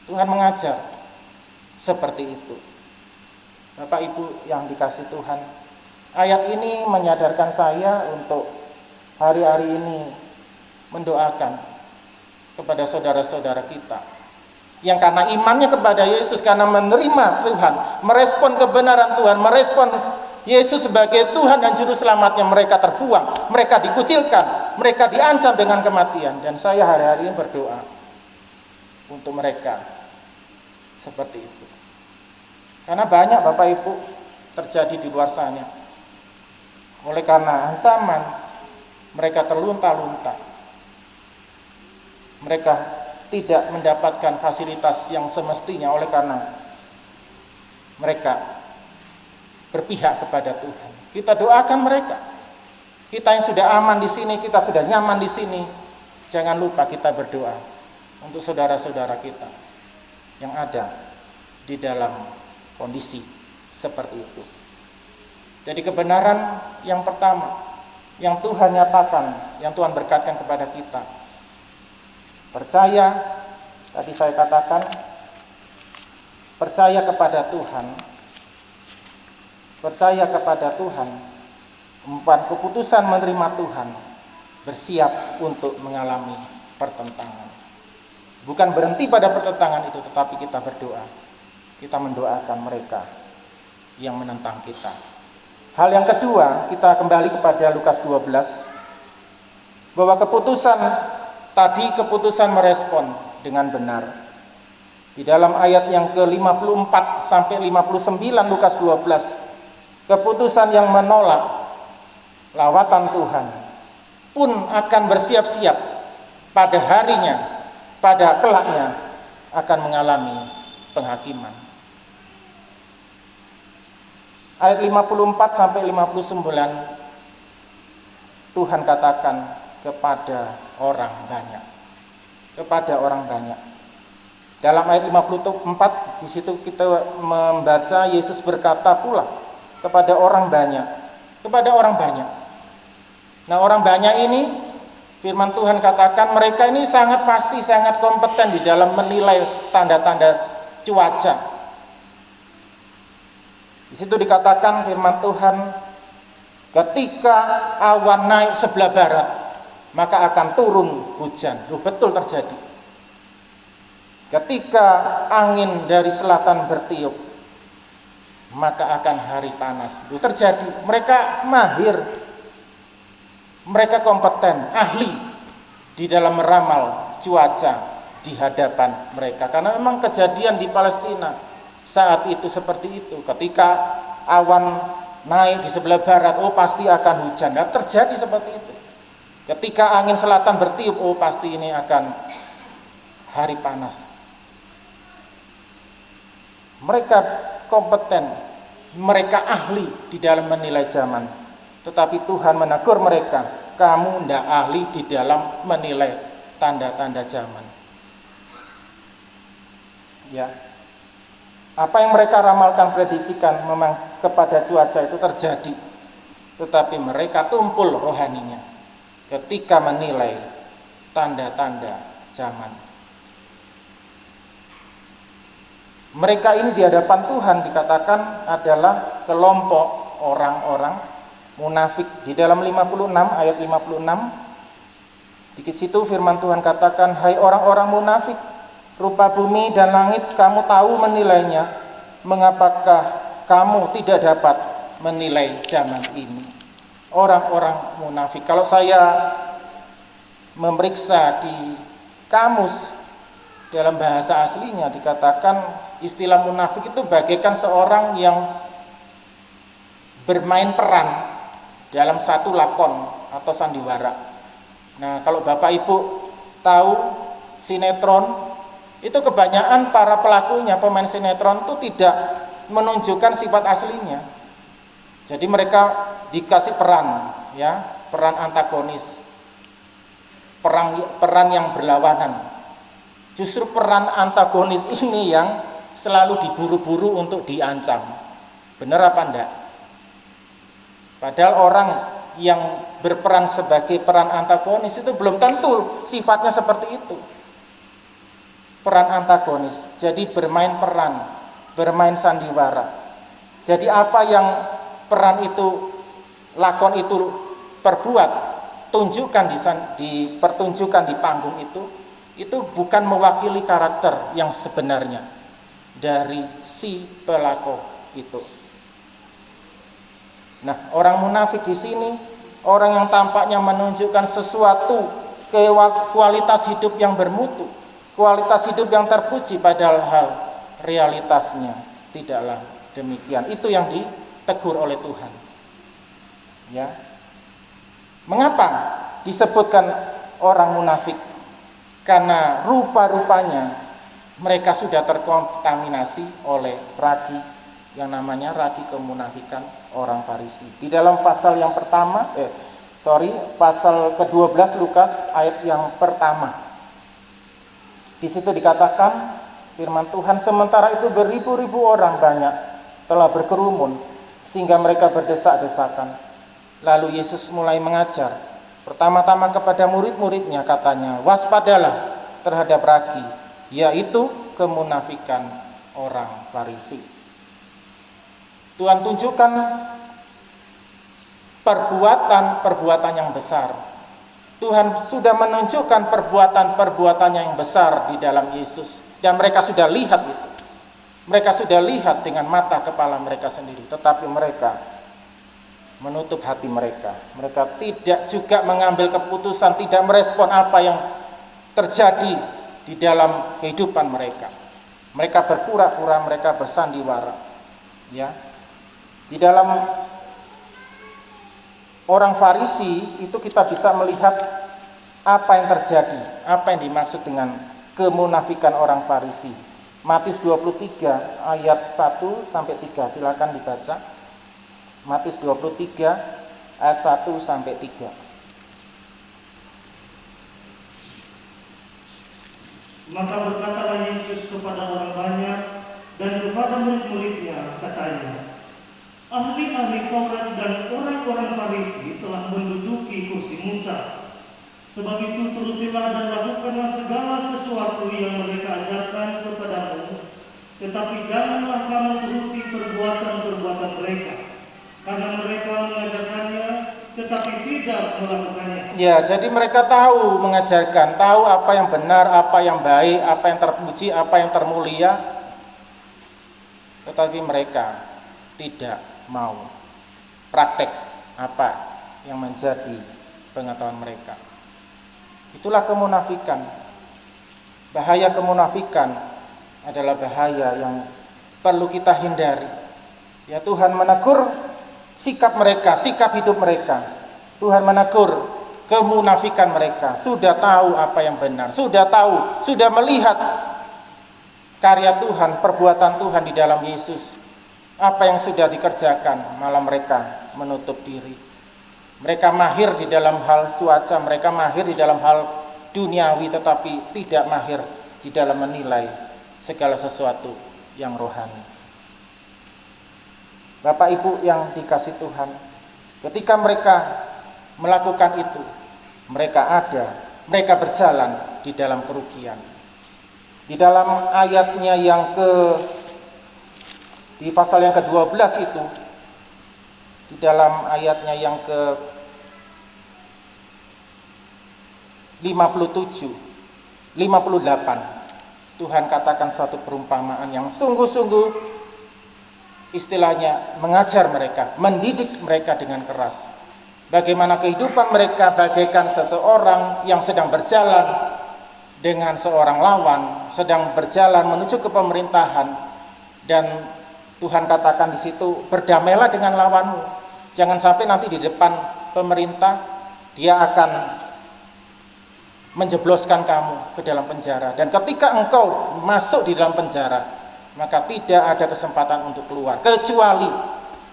S3: Tuhan mengajar seperti itu. Bapak Ibu yang dikasih Tuhan, ayat ini menyadarkan saya untuk hari-hari ini mendoakan kepada saudara-saudara kita yang karena imannya kepada Yesus, karena menerima Tuhan, merespon kebenaran Tuhan, merespon Yesus sebagai Tuhan dan Juru Selamatnya, mereka terbuang, mereka dikucilkan, mereka diancam dengan kematian. Dan saya hari-hari ini berdoa untuk mereka seperti itu. Karena banyak Bapak Ibu terjadi di luar sana. Oleh karena ancaman, mereka terlunta-lunta. Mereka tidak mendapatkan fasilitas yang semestinya oleh karena mereka berpihak kepada Tuhan. Kita doakan mereka. Kita yang sudah aman di sini, kita sudah nyaman di sini, jangan lupa kita berdoa untuk saudara-saudara kita yang ada di dalam kondisi seperti itu. Jadi kebenaran yang pertama yang Tuhan nyatakan, yang Tuhan berkatkan kepada kita, percaya, tadi saya katakan, percaya kepada Tuhan, percaya kepada Tuhan, keputusan menerima Tuhan, bersiap untuk mengalami pertentangan. Bukan berhenti pada pertentangan itu, tetapi kita berdoa, kita mendoakan mereka yang menentang kita. Hal yang kedua, kita kembali kepada Lukas 12, bahwa keputusan merespon dengan benar. Di dalam ayat yang ke-54 sampai 59 Lukas 12, keputusan yang menolak lawatan Tuhan pun akan bersiap-siap pada harinya, pada kelaknya akan mengalami penghakiman. Ayat 54 sampai 59 Tuhan katakan kepada orang banyak. Kepada orang banyak. Dalam ayat 54 di situ kita membaca Yesus berkata pula kepada orang banyak. Kepada orang banyak. Nah, orang banyak ini firman Tuhan katakan mereka ini sangat fasih, sangat kompeten di dalam menilai tanda-tanda cuaca. Di situ dikatakan firman Tuhan, ketika awan naik sebelah barat, maka akan turun hujan. Betul terjadi. Ketika angin dari selatan bertiup, maka akan hari panas. Itu terjadi. Mereka mahir, mereka kompeten, ahli di dalam meramal cuaca di hadapan mereka. Karena memang kejadian di Palestina saat itu seperti itu. Ketika awan naik di sebelah barat, oh pasti akan hujan. Nah, terjadi seperti itu. Ketika angin selatan bertiup, oh pasti ini akan hari panas. Mereka kompeten, mereka ahli di dalam menilai zaman. Tetapi Tuhan menegur mereka, kamu tidak ahli di dalam menilai tanda-tanda zaman. Ya. Apa yang mereka ramalkan, prediksikan memang kepada cuaca itu terjadi. Tetapi mereka tumpul rohaninya ketika menilai tanda-tanda zaman. Mereka ini di hadapan Tuhan dikatakan adalah kelompok orang-orang munafik. Di dalam 56 ayat 56 di situ firman Tuhan katakan, hai orang-orang munafik, rupa bumi dan langit kamu tahu menilainya, mengapakah kamu tidak dapat menilai zaman ini? Orang-orang munafik. Kalau saya memeriksa di kamus dalam bahasa aslinya dikatakan istilah munafik itu bagaikan seorang yang bermain peran dalam satu lakon atau sandiwara. Nah, kalau Bapak Ibu tahu sinetron, itu kebanyakan para pelakunya, pemain sinetron itu tidak menunjukkan sifat aslinya. Jadi mereka dikasih peran, ya, peran antagonis, peran yang berlawanan. Justru peran antagonis ini yang selalu diburu-buru untuk diancam. Benar apa enggak? Padahal orang yang berperan sebagai peran antagonis itu belum tentu sifatnya seperti itu. Peran antagonis, jadi bermain peran, bermain sandiwara. Jadi apa yang peran itu, lakon itu perbuat, tunjukkan dipertunjukkan di panggung itu bukan mewakili karakter yang sebenarnya dari si pelaku itu. Nah, orang munafik di sini orang yang tampaknya menunjukkan sesuatu kualitas hidup yang bermutu, kualitas hidup yang terpuji, padahal realitasnya tidaklah demikian. Itu yang ditegur oleh Tuhan. Ya. Mengapa disebutkan orang munafik? Karena rupa-rupanya mereka sudah terkontaminasi oleh ragi yang namanya ragi kemunafikan orang Farisi. Di dalam pasal yang pertama, pasal ke-12 Lukas ayat yang pertama. Di situ dikatakan firman Tuhan, sementara itu beribu-ribu orang banyak telah berkerumun sehingga mereka berdesak-desakan. Lalu Yesus mulai mengajar. Pertama-tama kepada murid-muridnya katanya, waspadalah terhadap ragi, yaitu kemunafikan orang Farisi. Tuhan tunjukkan perbuatan yang besar. Tuhan sudah menunjukkan perbuatan-perbuatannya yang besar di dalam Yesus. Dan mereka sudah lihat itu. Mereka sudah lihat dengan mata kepala mereka sendiri. Tetapi mereka menutup hati mereka. Mereka tidak juga mengambil keputusan, tidak merespon apa yang terjadi di dalam kehidupan mereka. Mereka berpura-pura, mereka bersandiwara. Ya. Di dalam orang Farisi itu kita bisa melihat apa yang terjadi, apa yang dimaksud dengan kemunafikan orang Farisi. Matius 23 ayat 1 sampai 3, silakan dibaca. Matius 23 ayat 1 sampai 3.
S1: Maka berkatalah Yesus kepada orang banyak dan kepada murid-muridnya, katanya, ahli-ahli Taurat dan orang-orang Farisi telah menduduki kursi Musa. Sebab itu turutilah dan lakukanlah segala sesuatu yang mereka ajarkan kepadamu, tetapi janganlah kamu turuti perbuatan-perbuatan mereka, karena mereka mengajarkannya tetapi tidak melakukannya.
S3: Ya, jadi mereka tahu mengajarkan, tahu apa yang benar, apa yang baik, apa yang terpuji, apa yang termulia, tetapi mereka tidak mau praktek apa yang menjadi pengetahuan mereka. Itulah kemunafikan. Bahaya kemunafikan adalah bahaya yang perlu kita hindari. Ya, Tuhan menegur sikap mereka, sikap hidup mereka. Tuhan menegur kemunafikan mereka. Sudah tahu apa yang benar, sudah tahu, sudah melihat karya Tuhan, perbuatan Tuhan di dalam Yesus. Apa yang sudah dikerjakan, malah mereka menutup diri. Mereka mahir di dalam hal cuaca, mereka mahir di dalam hal duniawi, tetapi tidak mahir di dalam menilai segala sesuatu yang rohani. Bapak Ibu yang dikasih Tuhan, ketika mereka melakukan itu, mereka berjalan di dalam kerugian. Di dalam ayatnya di pasal yang ke-12 itu, di dalam ayatnya yang ke-57, 58, Tuhan katakan satu perumpamaan yang sungguh-sungguh istilahnya mengajar mereka, mendidik mereka dengan keras. Bagaimana kehidupan mereka bagaikan seseorang yang sedang berjalan dengan seorang lawan, sedang berjalan menuju ke pemerintahan, dan Tuhan katakan di situ, berdamailah dengan lawanmu. Jangan sampai nanti di depan pemerintah dia akan menjebloskan kamu ke dalam penjara. Dan ketika engkau masuk di dalam penjara, maka tidak ada kesempatan untuk keluar, kecuali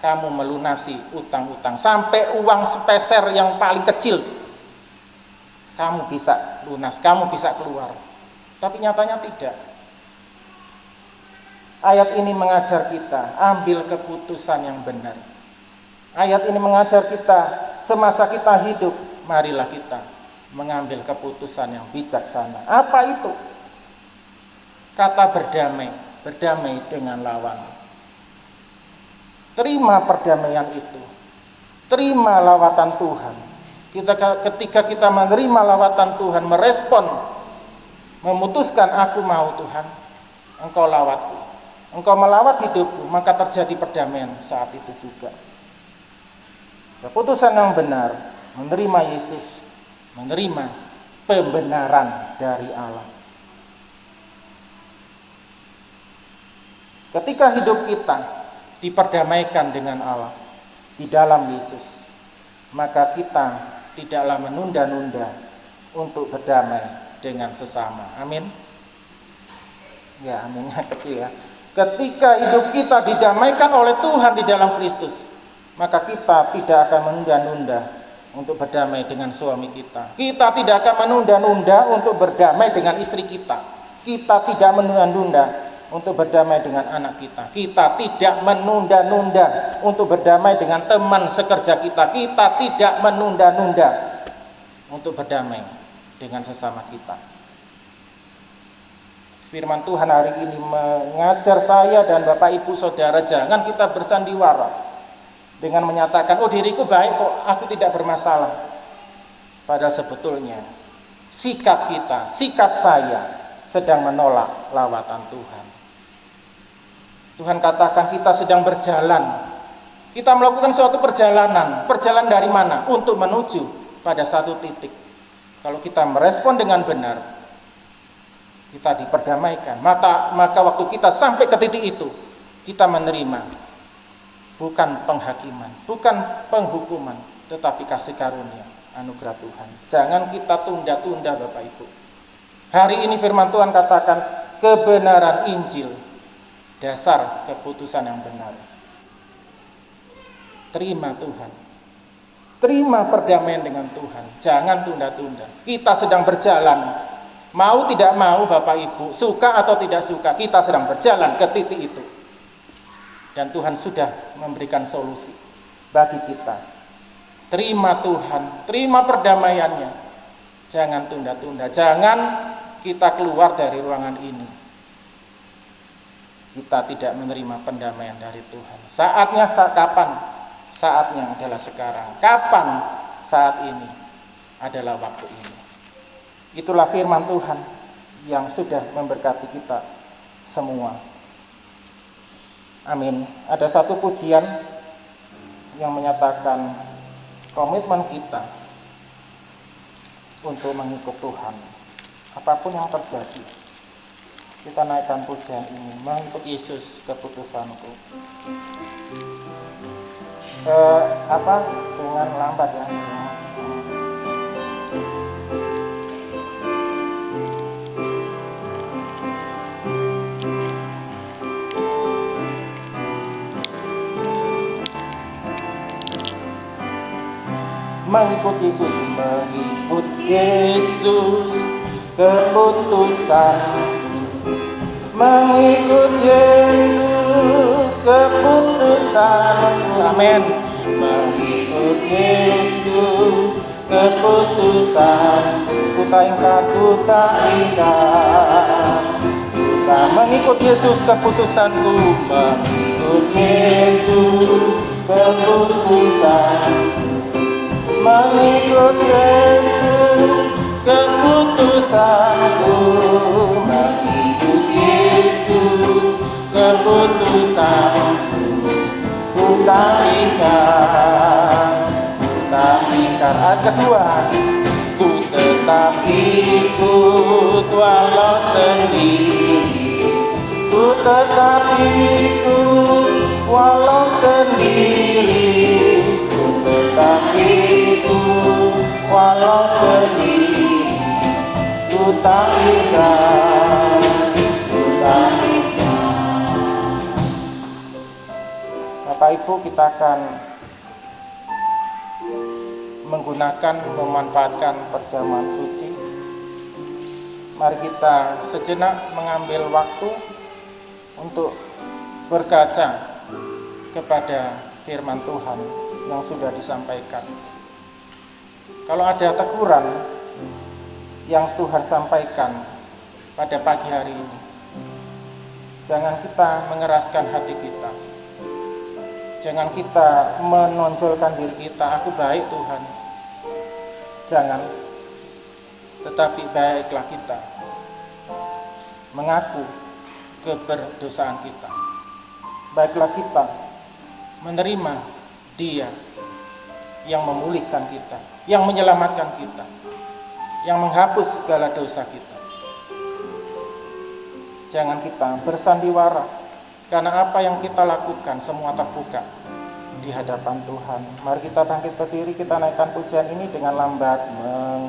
S3: kamu melunasi utang-utang. Sampai uang sepeser yang paling kecil, kamu bisa lunas, kamu bisa keluar. Tapi nyatanya tidak. Ayat ini mengajar kita ambil keputusan yang benar. Ayat ini mengajar kita semasa kita hidup, marilah kita mengambil keputusan yang bijaksana. Apa itu? Kata berdamai, berdamai dengan lawan. Terima perdamaian itu. Terima lawatan Tuhan. Ketika kita menerima lawatan Tuhan, merespon, memutuskan, aku mau Tuhan, Engkau lawatku, Engkau melawat hidupku, maka terjadi perdamaian saat itu juga. Keputusan yang benar, menerima Yesus, menerima pembenaran dari Allah. Ketika hidup kita diperdamaikan dengan Allah di dalam Yesus, maka kita tidaklah menunda-nunda untuk berdamai dengan sesama. Amin. Ya, aminnya kecil ya. Ketika hidup kita didamaikan oleh Tuhan di dalam Kristus, maka kita tidak akan menunda-nunda untuk berdamai dengan suami kita. Kita tidak akan menunda-nunda untuk berdamai dengan istri kita. Kita tidak menunda-nunda untuk berdamai dengan anak kita. Kita tidak menunda-nunda untuk berdamai dengan teman sekerja kita. Kita tidak menunda-nunda untuk berdamai dengan sesama kita. Firman Tuhan hari ini mengajar saya dan Bapak Ibu Saudara, jangan kita bersandiwara dengan menyatakan, oh diriku baik kok, aku tidak bermasalah. Padahal sebetulnya sikap kita, sikap saya sedang menolak lawatan Tuhan. Tuhan katakan kita sedang berjalan. Kita melakukan suatu perjalanan. Perjalanan dari mana? Untuk menuju pada satu titik. Kalau kita merespon dengan benar, kita diperdamaikan. Maka waktu kita sampai ke titik itu, kita menerima bukan penghakiman, bukan penghukuman, tetapi kasih karunia, anugerah Tuhan. Jangan kita tunda-tunda Bapak Ibu. Hari ini firman Tuhan katakan kebenaran Injil, dasar keputusan yang benar. Terima Tuhan. Terima perdamaian dengan Tuhan. Jangan tunda-tunda. Kita sedang berjalan. Mau tidak mau Bapak Ibu, suka atau tidak suka, kita sedang berjalan ke titik itu. Dan Tuhan sudah memberikan solusi bagi kita. Terima Tuhan, terima perdamaiannya. Jangan tunda-tunda. Jangan kita keluar dari ruangan ini kita tidak menerima pendamaian dari Tuhan. Saatnya kapan? Saatnya adalah sekarang. Kapan? Saat ini adalah waktu ini. Itulah firman Tuhan yang sudah memberkati kita semua. Amin. Ada satu pujian yang menyatakan komitmen kita untuk mengikut Tuhan. Apapun yang terjadi, kita naikkan pujian ini, mengikut Yesus keputusanku. Dengan lambat ya. Mengikut Yesus, mengikut Yesus keputusan. Mengikut Yesus keputusanku. Amin. Mengikut Yesus keputusanku. Ku tak ingkar, ku tak ingkar. Mengikut Yesus keputusanku. Mengikut Yesus keputusanku. Mengikut Yesus keputusanku. Mengikut Yesus keputusanku. Ku tak ingkar, ku tak ingkar. Ayat kedua, ku tetap ikut walau sendiri. Ku tetap ikut walau sendiri. Ku tetap ikut walau sendiri. Ku tak ingkar, ku tak ingkar. Bapak Ibu, kita akan memanfaatkan perjamuan suci. Mari kita sejenak mengambil waktu untuk berkaca kepada firman Tuhan yang sudah disampaikan. Kalau ada teguran yang Tuhan sampaikan pada pagi hari ini, jangan kita mengeraskan hati kita. Jangan kita menonjolkan diri kita, aku baik Tuhan. Jangan. Tetapi baiklah kita mengaku keberdosaan kita. Baiklah kita menerima Dia yang memulihkan kita, yang menyelamatkan kita, yang menghapus segala dosa kita. Jangan kita bersandiwara, karena apa yang kita lakukan semua terbuka di hadapan Tuhan. Mari kita bangkit berdiri, kita naikkan pujian ini dengan lambat.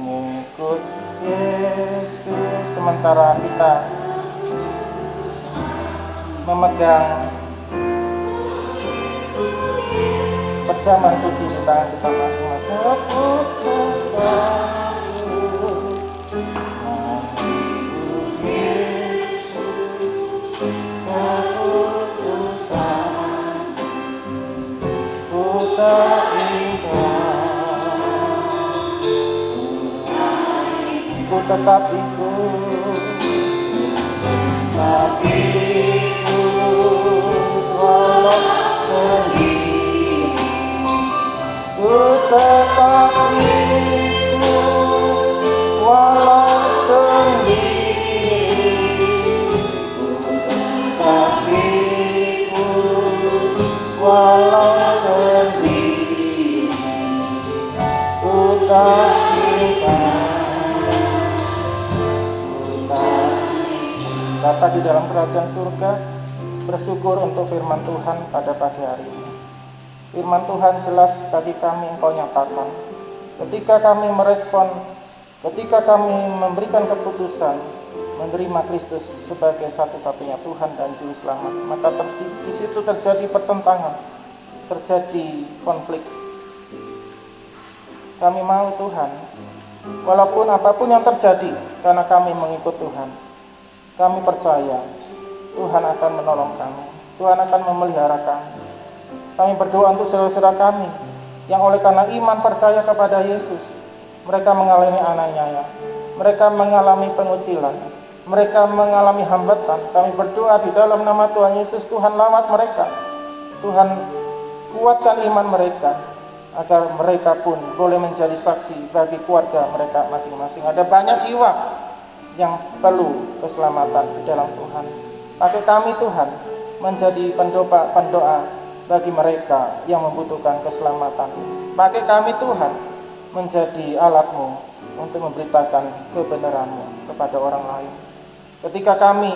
S3: Mengikut Yesus, sementara kita memegang perjamuan suci di tangan kita masing-masing. Ku tetap ikut, tapi ikut walau sendiri. Ku tetap ikut walau sendiri. Ku tetap ikut walau sendiri. Ku tak Bapa di dalam kerajaan surga, bersyukur untuk firman Tuhan pada pagi hari ini. Firman Tuhan jelas bagi kami Engkau nyatakan. Ketika kami merespon, ketika kami memberikan keputusan menerima Kristus sebagai satu-satunya Tuhan dan Juru Selamat, maka di situ terjadi pertentangan, terjadi konflik. Kami mau Tuhan, walaupun apapun yang terjadi, karena kami mengikut Tuhan. Kami percaya Tuhan akan menolong kami, Tuhan akan memelihara kami. Kami berdoa untuk saudara-saudara kami yang oleh karena iman percaya kepada Yesus, mereka mengalami aniaya, mereka mengalami pengucilan, mereka mengalami hambatan. Kami berdoa di dalam nama Tuhan Yesus, Tuhan lawat mereka, Tuhan kuatkan iman mereka, agar mereka pun boleh menjadi saksi bagi keluarga mereka masing-masing. Ada banyak jiwa yang perlu keselamatan di dalam Tuhan. Pakai kami Tuhan menjadi pendoa bagi mereka yang membutuhkan keselamatan. Pakai kami Tuhan menjadi alat-Mu untuk memberitakan kebenaran-Mu kepada orang lain. Ketika kami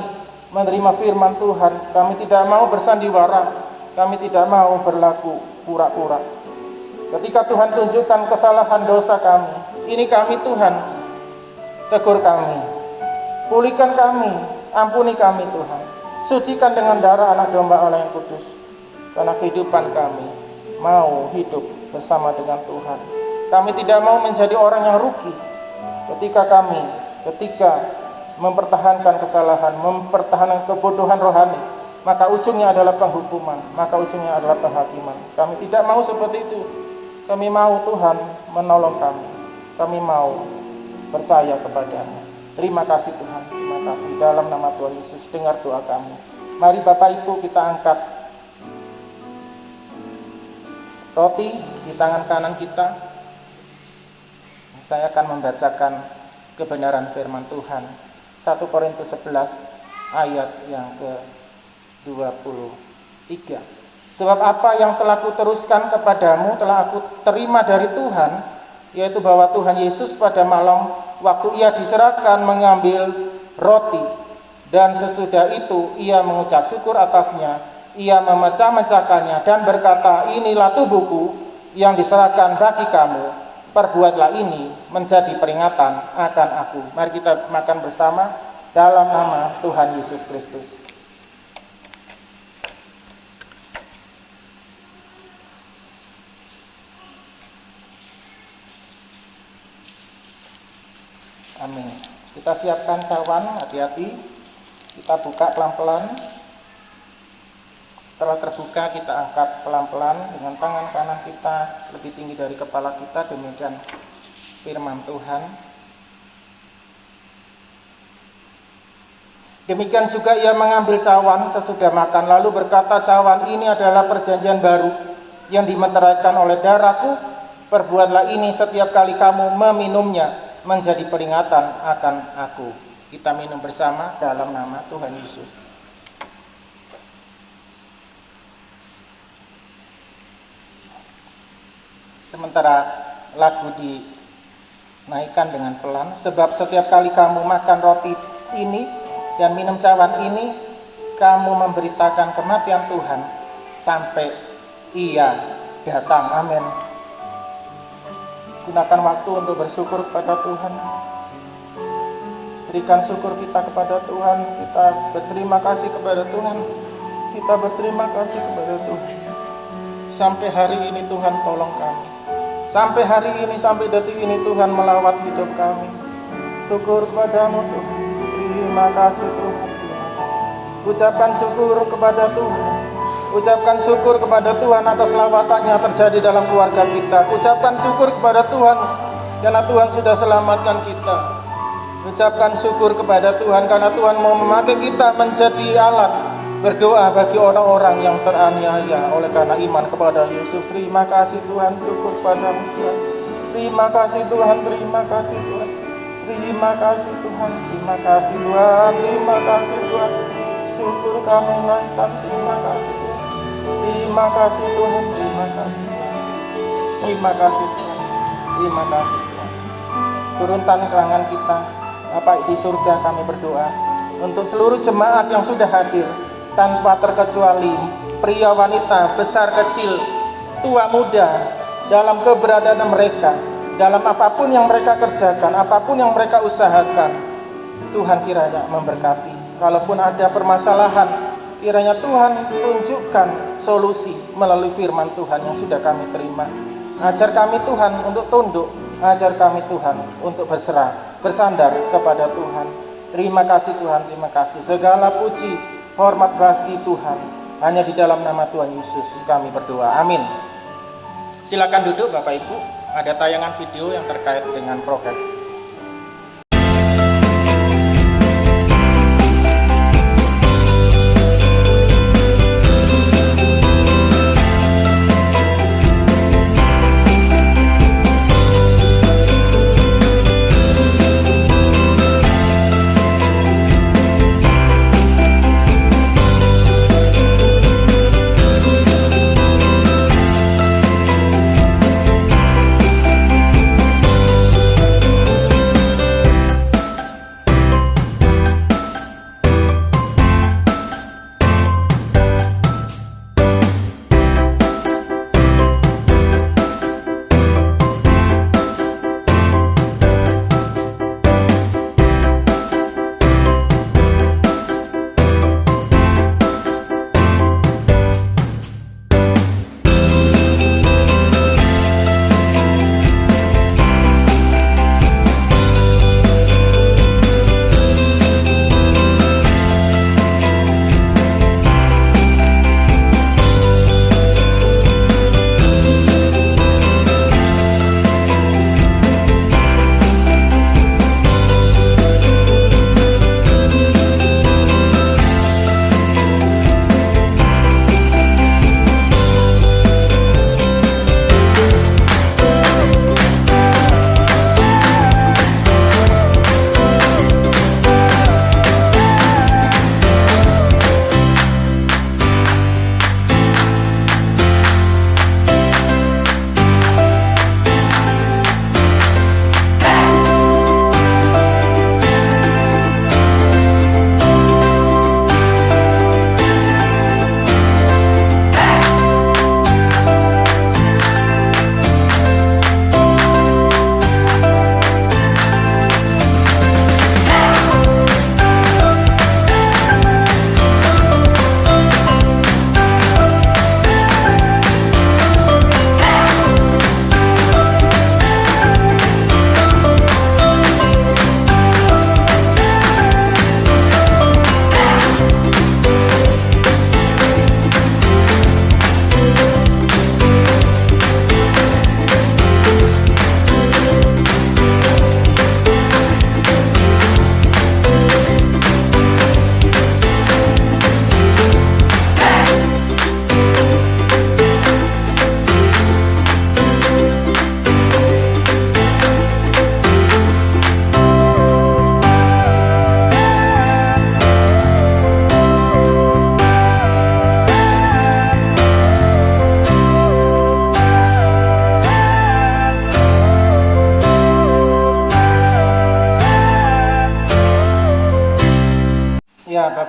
S3: menerima firman Tuhan, kami tidak mau bersandiwara, kami tidak mau berlaku pura-pura. Ketika Tuhan tunjukkan kesalahan dosa kami, ini kami Tuhan, tegur kami, pulihkan kami, ampuni kami Tuhan. Sucikan dengan darah anak domba Allah yang kudus. Karena kehidupan kami mau hidup bersama dengan Tuhan. Kami tidak mau menjadi orang yang rugi ketika mempertahankan kesalahan, mempertahankan kebodohan rohani, maka ujungnya adalah penghukuman, maka ujungnya adalah penghakiman. Kami tidak mau seperti itu. Kami mau Tuhan menolong kami. Kami mau percaya kepada-Mu. Terima kasih Tuhan, terima kasih. Dalam nama Tuhan Yesus, dengar doa kami. Mari Bapak Ibu kita angkat roti di tangan kanan kita. Saya akan membacakan kebenaran firman Tuhan. 1 Korintus 11 ayat yang ke-23. Sebab apa yang telah kuteruskan kepadamu telah aku terima dari Tuhan, yaitu bahwa Tuhan Yesus pada malam waktu Ia diserahkan mengambil roti, dan sesudah itu Ia mengucap syukur atasnya, Ia memecah-mecahkannya dan berkata, inilah tubuhku yang diserahkan bagi kamu, perbuatlah ini menjadi peringatan akan aku. Mari kita makan bersama dalam nama Tuhan Yesus Kristus. Amin. Kita siapkan cawan, hati-hati. Kita buka pelan-pelan. Setelah terbuka, kita angkat pelan-pelan dengan tangan kanan kita lebih tinggi dari kepala kita. Demikian firman Tuhan. Demikian juga ia mengambil cawan sesudah makan, lalu berkata, cawan ini adalah perjanjian baru yang dimeteraikan oleh darahku. Perbuatlah ini setiap kali kamu meminumnya menjadi peringatan akan aku. Kita minum bersama dalam nama Tuhan Yesus. Sementara lagu dinaikkan dengan pelan, sebab setiap kali kamu makan roti ini dan minum cawan ini, kamu memberitakan kematian Tuhan sampai ia datang. Amin. Gunakan waktu untuk bersyukur kepada Tuhan. Berikan syukur kita kepada Tuhan. Kita berterima kasih kepada Tuhan. Kita berterima kasih kepada Tuhan. Sampai hari ini Tuhan tolong kami. Sampai hari ini, sampai detik ini Tuhan melawat hidup kami. Syukur kepadamu Tuhan. Terima kasih Tuhan. Ucapkan syukur kepada Tuhan. Ucapkan syukur kepada Tuhan atas lawatannya terjadi dalam keluarga kita. Ucapkan syukur kepada Tuhan karena Tuhan sudah selamatkan kita. Ucapkan syukur kepada Tuhan karena Tuhan mau memakai kita menjadi alat berdoa bagi orang-orang yang teraniaya oleh karena iman kepada Yesus. Terima kasih Tuhan, syukur padamu Tuhan. Terima kasih Tuhan, terima kasih Tuhan. Terima kasih Tuhan, terima kasih Tuhan, terima kasih Tuhan. Syukur kami naikkan, terima kasih Tuhan. Terima kasih Tuhan, terima kasih Tuhan. Terima kasih Tuhan, terima kasih Tuhan. Turunkan kerangan kita, Bapa di surga, kami berdoa untuk seluruh jemaat yang sudah hadir tanpa terkecuali, pria wanita, besar kecil, tua muda, dalam keberadaan mereka, dalam apapun yang mereka kerjakan, apapun yang mereka usahakan, Tuhan kiranya memberkati. Kalaupun ada permasalahan, kiranya Tuhan tunjukkan solusi melalui firman Tuhan yang sudah kami terima. Ajar kami Tuhan untuk tunduk, ajar kami Tuhan untuk berserah, bersandar kepada Tuhan. Terima kasih Tuhan, terima kasih. Segala puji, hormat bagi Tuhan. Hanya di dalam nama Tuhan Yesus kami berdoa. Amin. Silakan duduk Bapak Ibu. Ada tayangan video yang terkait dengan progres.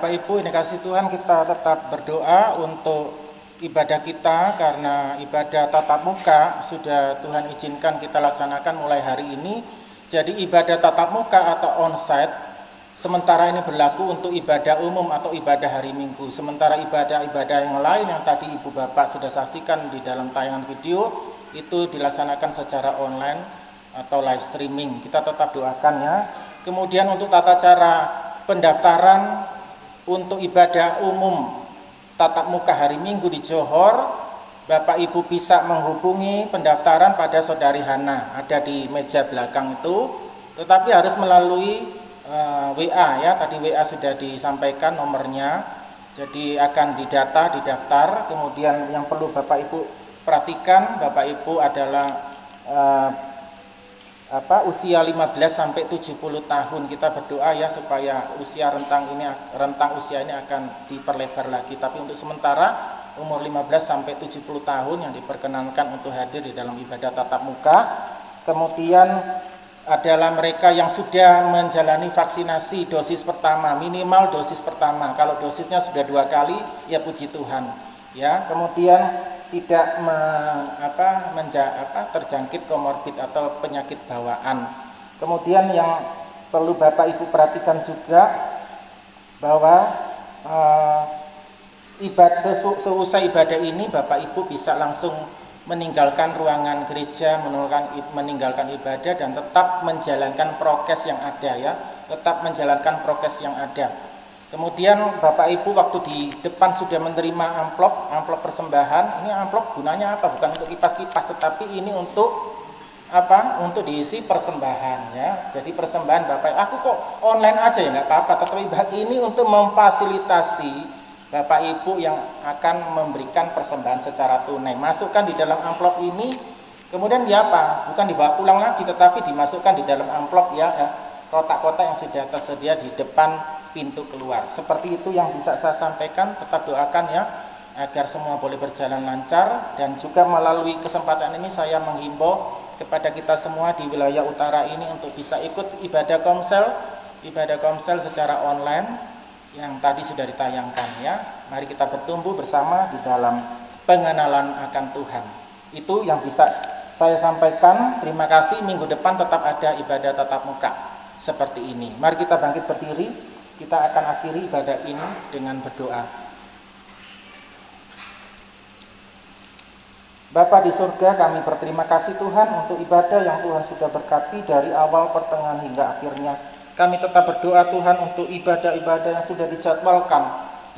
S3: Bapak Ibu ini kasih Tuhan, kita tetap berdoa untuk ibadah kita, karena ibadah tatap muka sudah Tuhan izinkan kita laksanakan mulai hari ini. Jadi ibadah tatap muka atau onsite sementara ini berlaku untuk ibadah umum atau ibadah hari Minggu. Sementara ibadah-ibadah yang lain yang tadi Ibu Bapak sudah saksikan di dalam tayangan video itu dilaksanakan secara online atau live streaming. Kita tetap doakan ya. Kemudian untuk tata cara pendaftaran untuk ibadah umum tatap muka hari Minggu di Johor, Bapak Ibu bisa menghubungi pendaftaran pada Saudari Hana, ada di meja belakang itu, tetapi harus melalui WA ya. Tadi WA sudah disampaikan nomornya, jadi akan didaftar. Kemudian yang perlu Bapak Ibu perhatikan, Bapak Ibu adalah usia 15 sampai 70 tahun. Kita berdoa ya supaya rentang usia ini akan diperlebar lagi. Tapi untuk sementara umur 15 sampai 70 tahun yang diperkenankan untuk hadir di dalam ibadah tatap muka. Kemudian adalah mereka yang sudah menjalani vaksinasi dosis pertama, minimal dosis pertama. Kalau dosisnya sudah 2 kali, ya puji Tuhan. Ya, kemudian tidak terjangkit komorbid atau penyakit bawaan. Kemudian yang perlu Bapak Ibu perhatikan juga bahwa seusai ibadah ini Bapak Ibu bisa langsung meninggalkan ruangan gereja, meninggalkan ibadah dan tetap menjalankan prokes yang ada ya, tetap menjalankan prokes yang ada. Kemudian Bapak Ibu waktu di depan sudah menerima amplop persembahan. Ini amplop gunanya apa? Bukan untuk kipas-kipas, tetapi ini untuk apa? Untuk diisi persembahan ya. Jadi persembahan Bapak, aku kok online aja ya nggak apa-apa. Tetapi ini untuk memfasilitasi Bapak Ibu yang akan memberikan persembahan secara tunai. Masukkan di dalam amplop ini. Kemudian ya apa? Bukan dibawa pulang lagi, tetapi dimasukkan di dalam amplop ya. Kotak-kotak yang sudah tersedia di depan pintu keluar. Seperti itu yang bisa saya sampaikan. Tetap doakan ya agar semua boleh berjalan lancar. Dan juga melalui kesempatan ini saya menghimbau kepada kita semua di wilayah utara ini untuk bisa ikut ibadah komsel secara online yang tadi sudah ditayangkan ya. Mari kita bertumbuh bersama di dalam pengenalan akan Tuhan. Itu yang bisa saya sampaikan. Terima kasih. Minggu depan tetap ada ibadah tatap muka seperti ini. Mari kita bangkit berdiri. Kita akan akhiri ibadah ini dengan berdoa. Bapa di surga, kami berterima kasih Tuhan untuk ibadah yang Tuhan sudah berkati dari awal, pertengahan hingga akhirnya. Kami tetap berdoa Tuhan untuk ibadah-ibadah yang sudah dijadwalkan,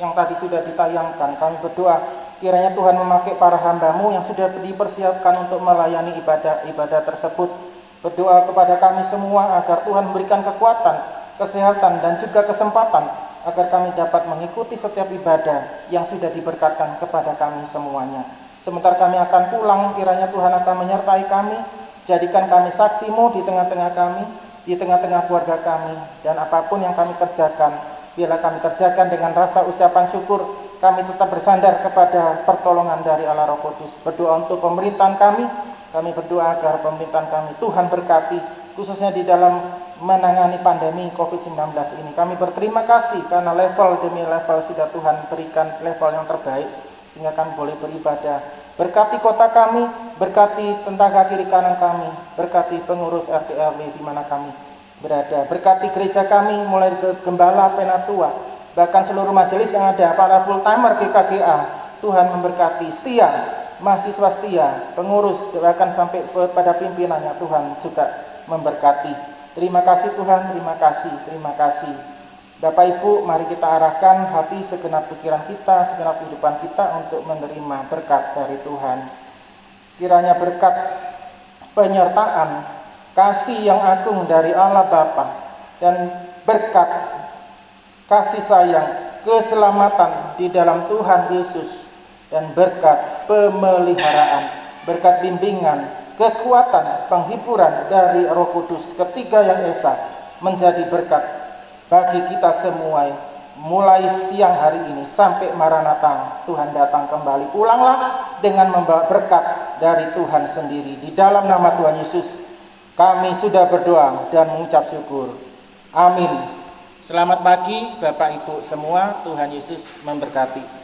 S3: yang tadi sudah ditayangkan. Kami berdoa kiranya Tuhan memakai para hamba-Mu yang sudah dipersiapkan untuk melayani ibadah tersebut. Berdoa kepada kami semua agar Tuhan memberikan kekuatan, kesehatan dan juga kesempatan agar kami dapat mengikuti setiap ibadah yang sudah diberkatkan kepada kami semuanya. Sementara kami akan pulang, kiranya Tuhan akan menyertai kami, jadikan kami saksi-Mu di tengah-tengah kami, di tengah-tengah keluarga kami, dan apapun yang kami kerjakan, biarlah kami kerjakan dengan rasa ucapan syukur. Kami tetap bersandar kepada pertolongan dari Allah Roh Kudus. Berdoa untuk pemerintahan kami berdoa agar pemerintahan kami Tuhan berkati, khususnya di dalam menangani pandemi COVID-19 ini. Kami berterima kasih karena level demi level sudah Tuhan berikan level yang terbaik sehingga kami boleh beribadah. Berkati kota kami, berkati tentara kiri kanan kami, berkati pengurus RT RW di mana kami berada. Berkati gereja kami mulai ke gembala, penatua, bahkan seluruh majelis yang ada, para full timer GKGA. Tuhan memberkati setia, mahasiswa setia, pengurus, bahkan sampai pada pimpinannya Tuhan juga memberkati. Terima kasih Tuhan, terima kasih. Bapak Ibu, mari kita arahkan hati, segenap pikiran kita, segenap kehidupan kita untuk menerima berkat dari Tuhan. Kiranya berkat penyertaan, kasih yang agung dari Allah Bapa, dan berkat kasih sayang, keselamatan di dalam Tuhan Yesus, dan berkat pemeliharaan, berkat bimbingan, kekuatan, penghiburan dari Roh Kudus ketiga yang esa menjadi berkat bagi kita semua mulai siang hari ini sampai Maranatha Tuhan datang kembali. Pulanglah dengan membawa berkat dari Tuhan sendiri. Di dalam nama Tuhan Yesus kami sudah berdoa dan mengucap syukur. Amin. Selamat pagi Bapak Ibu semua, Tuhan Yesus memberkati.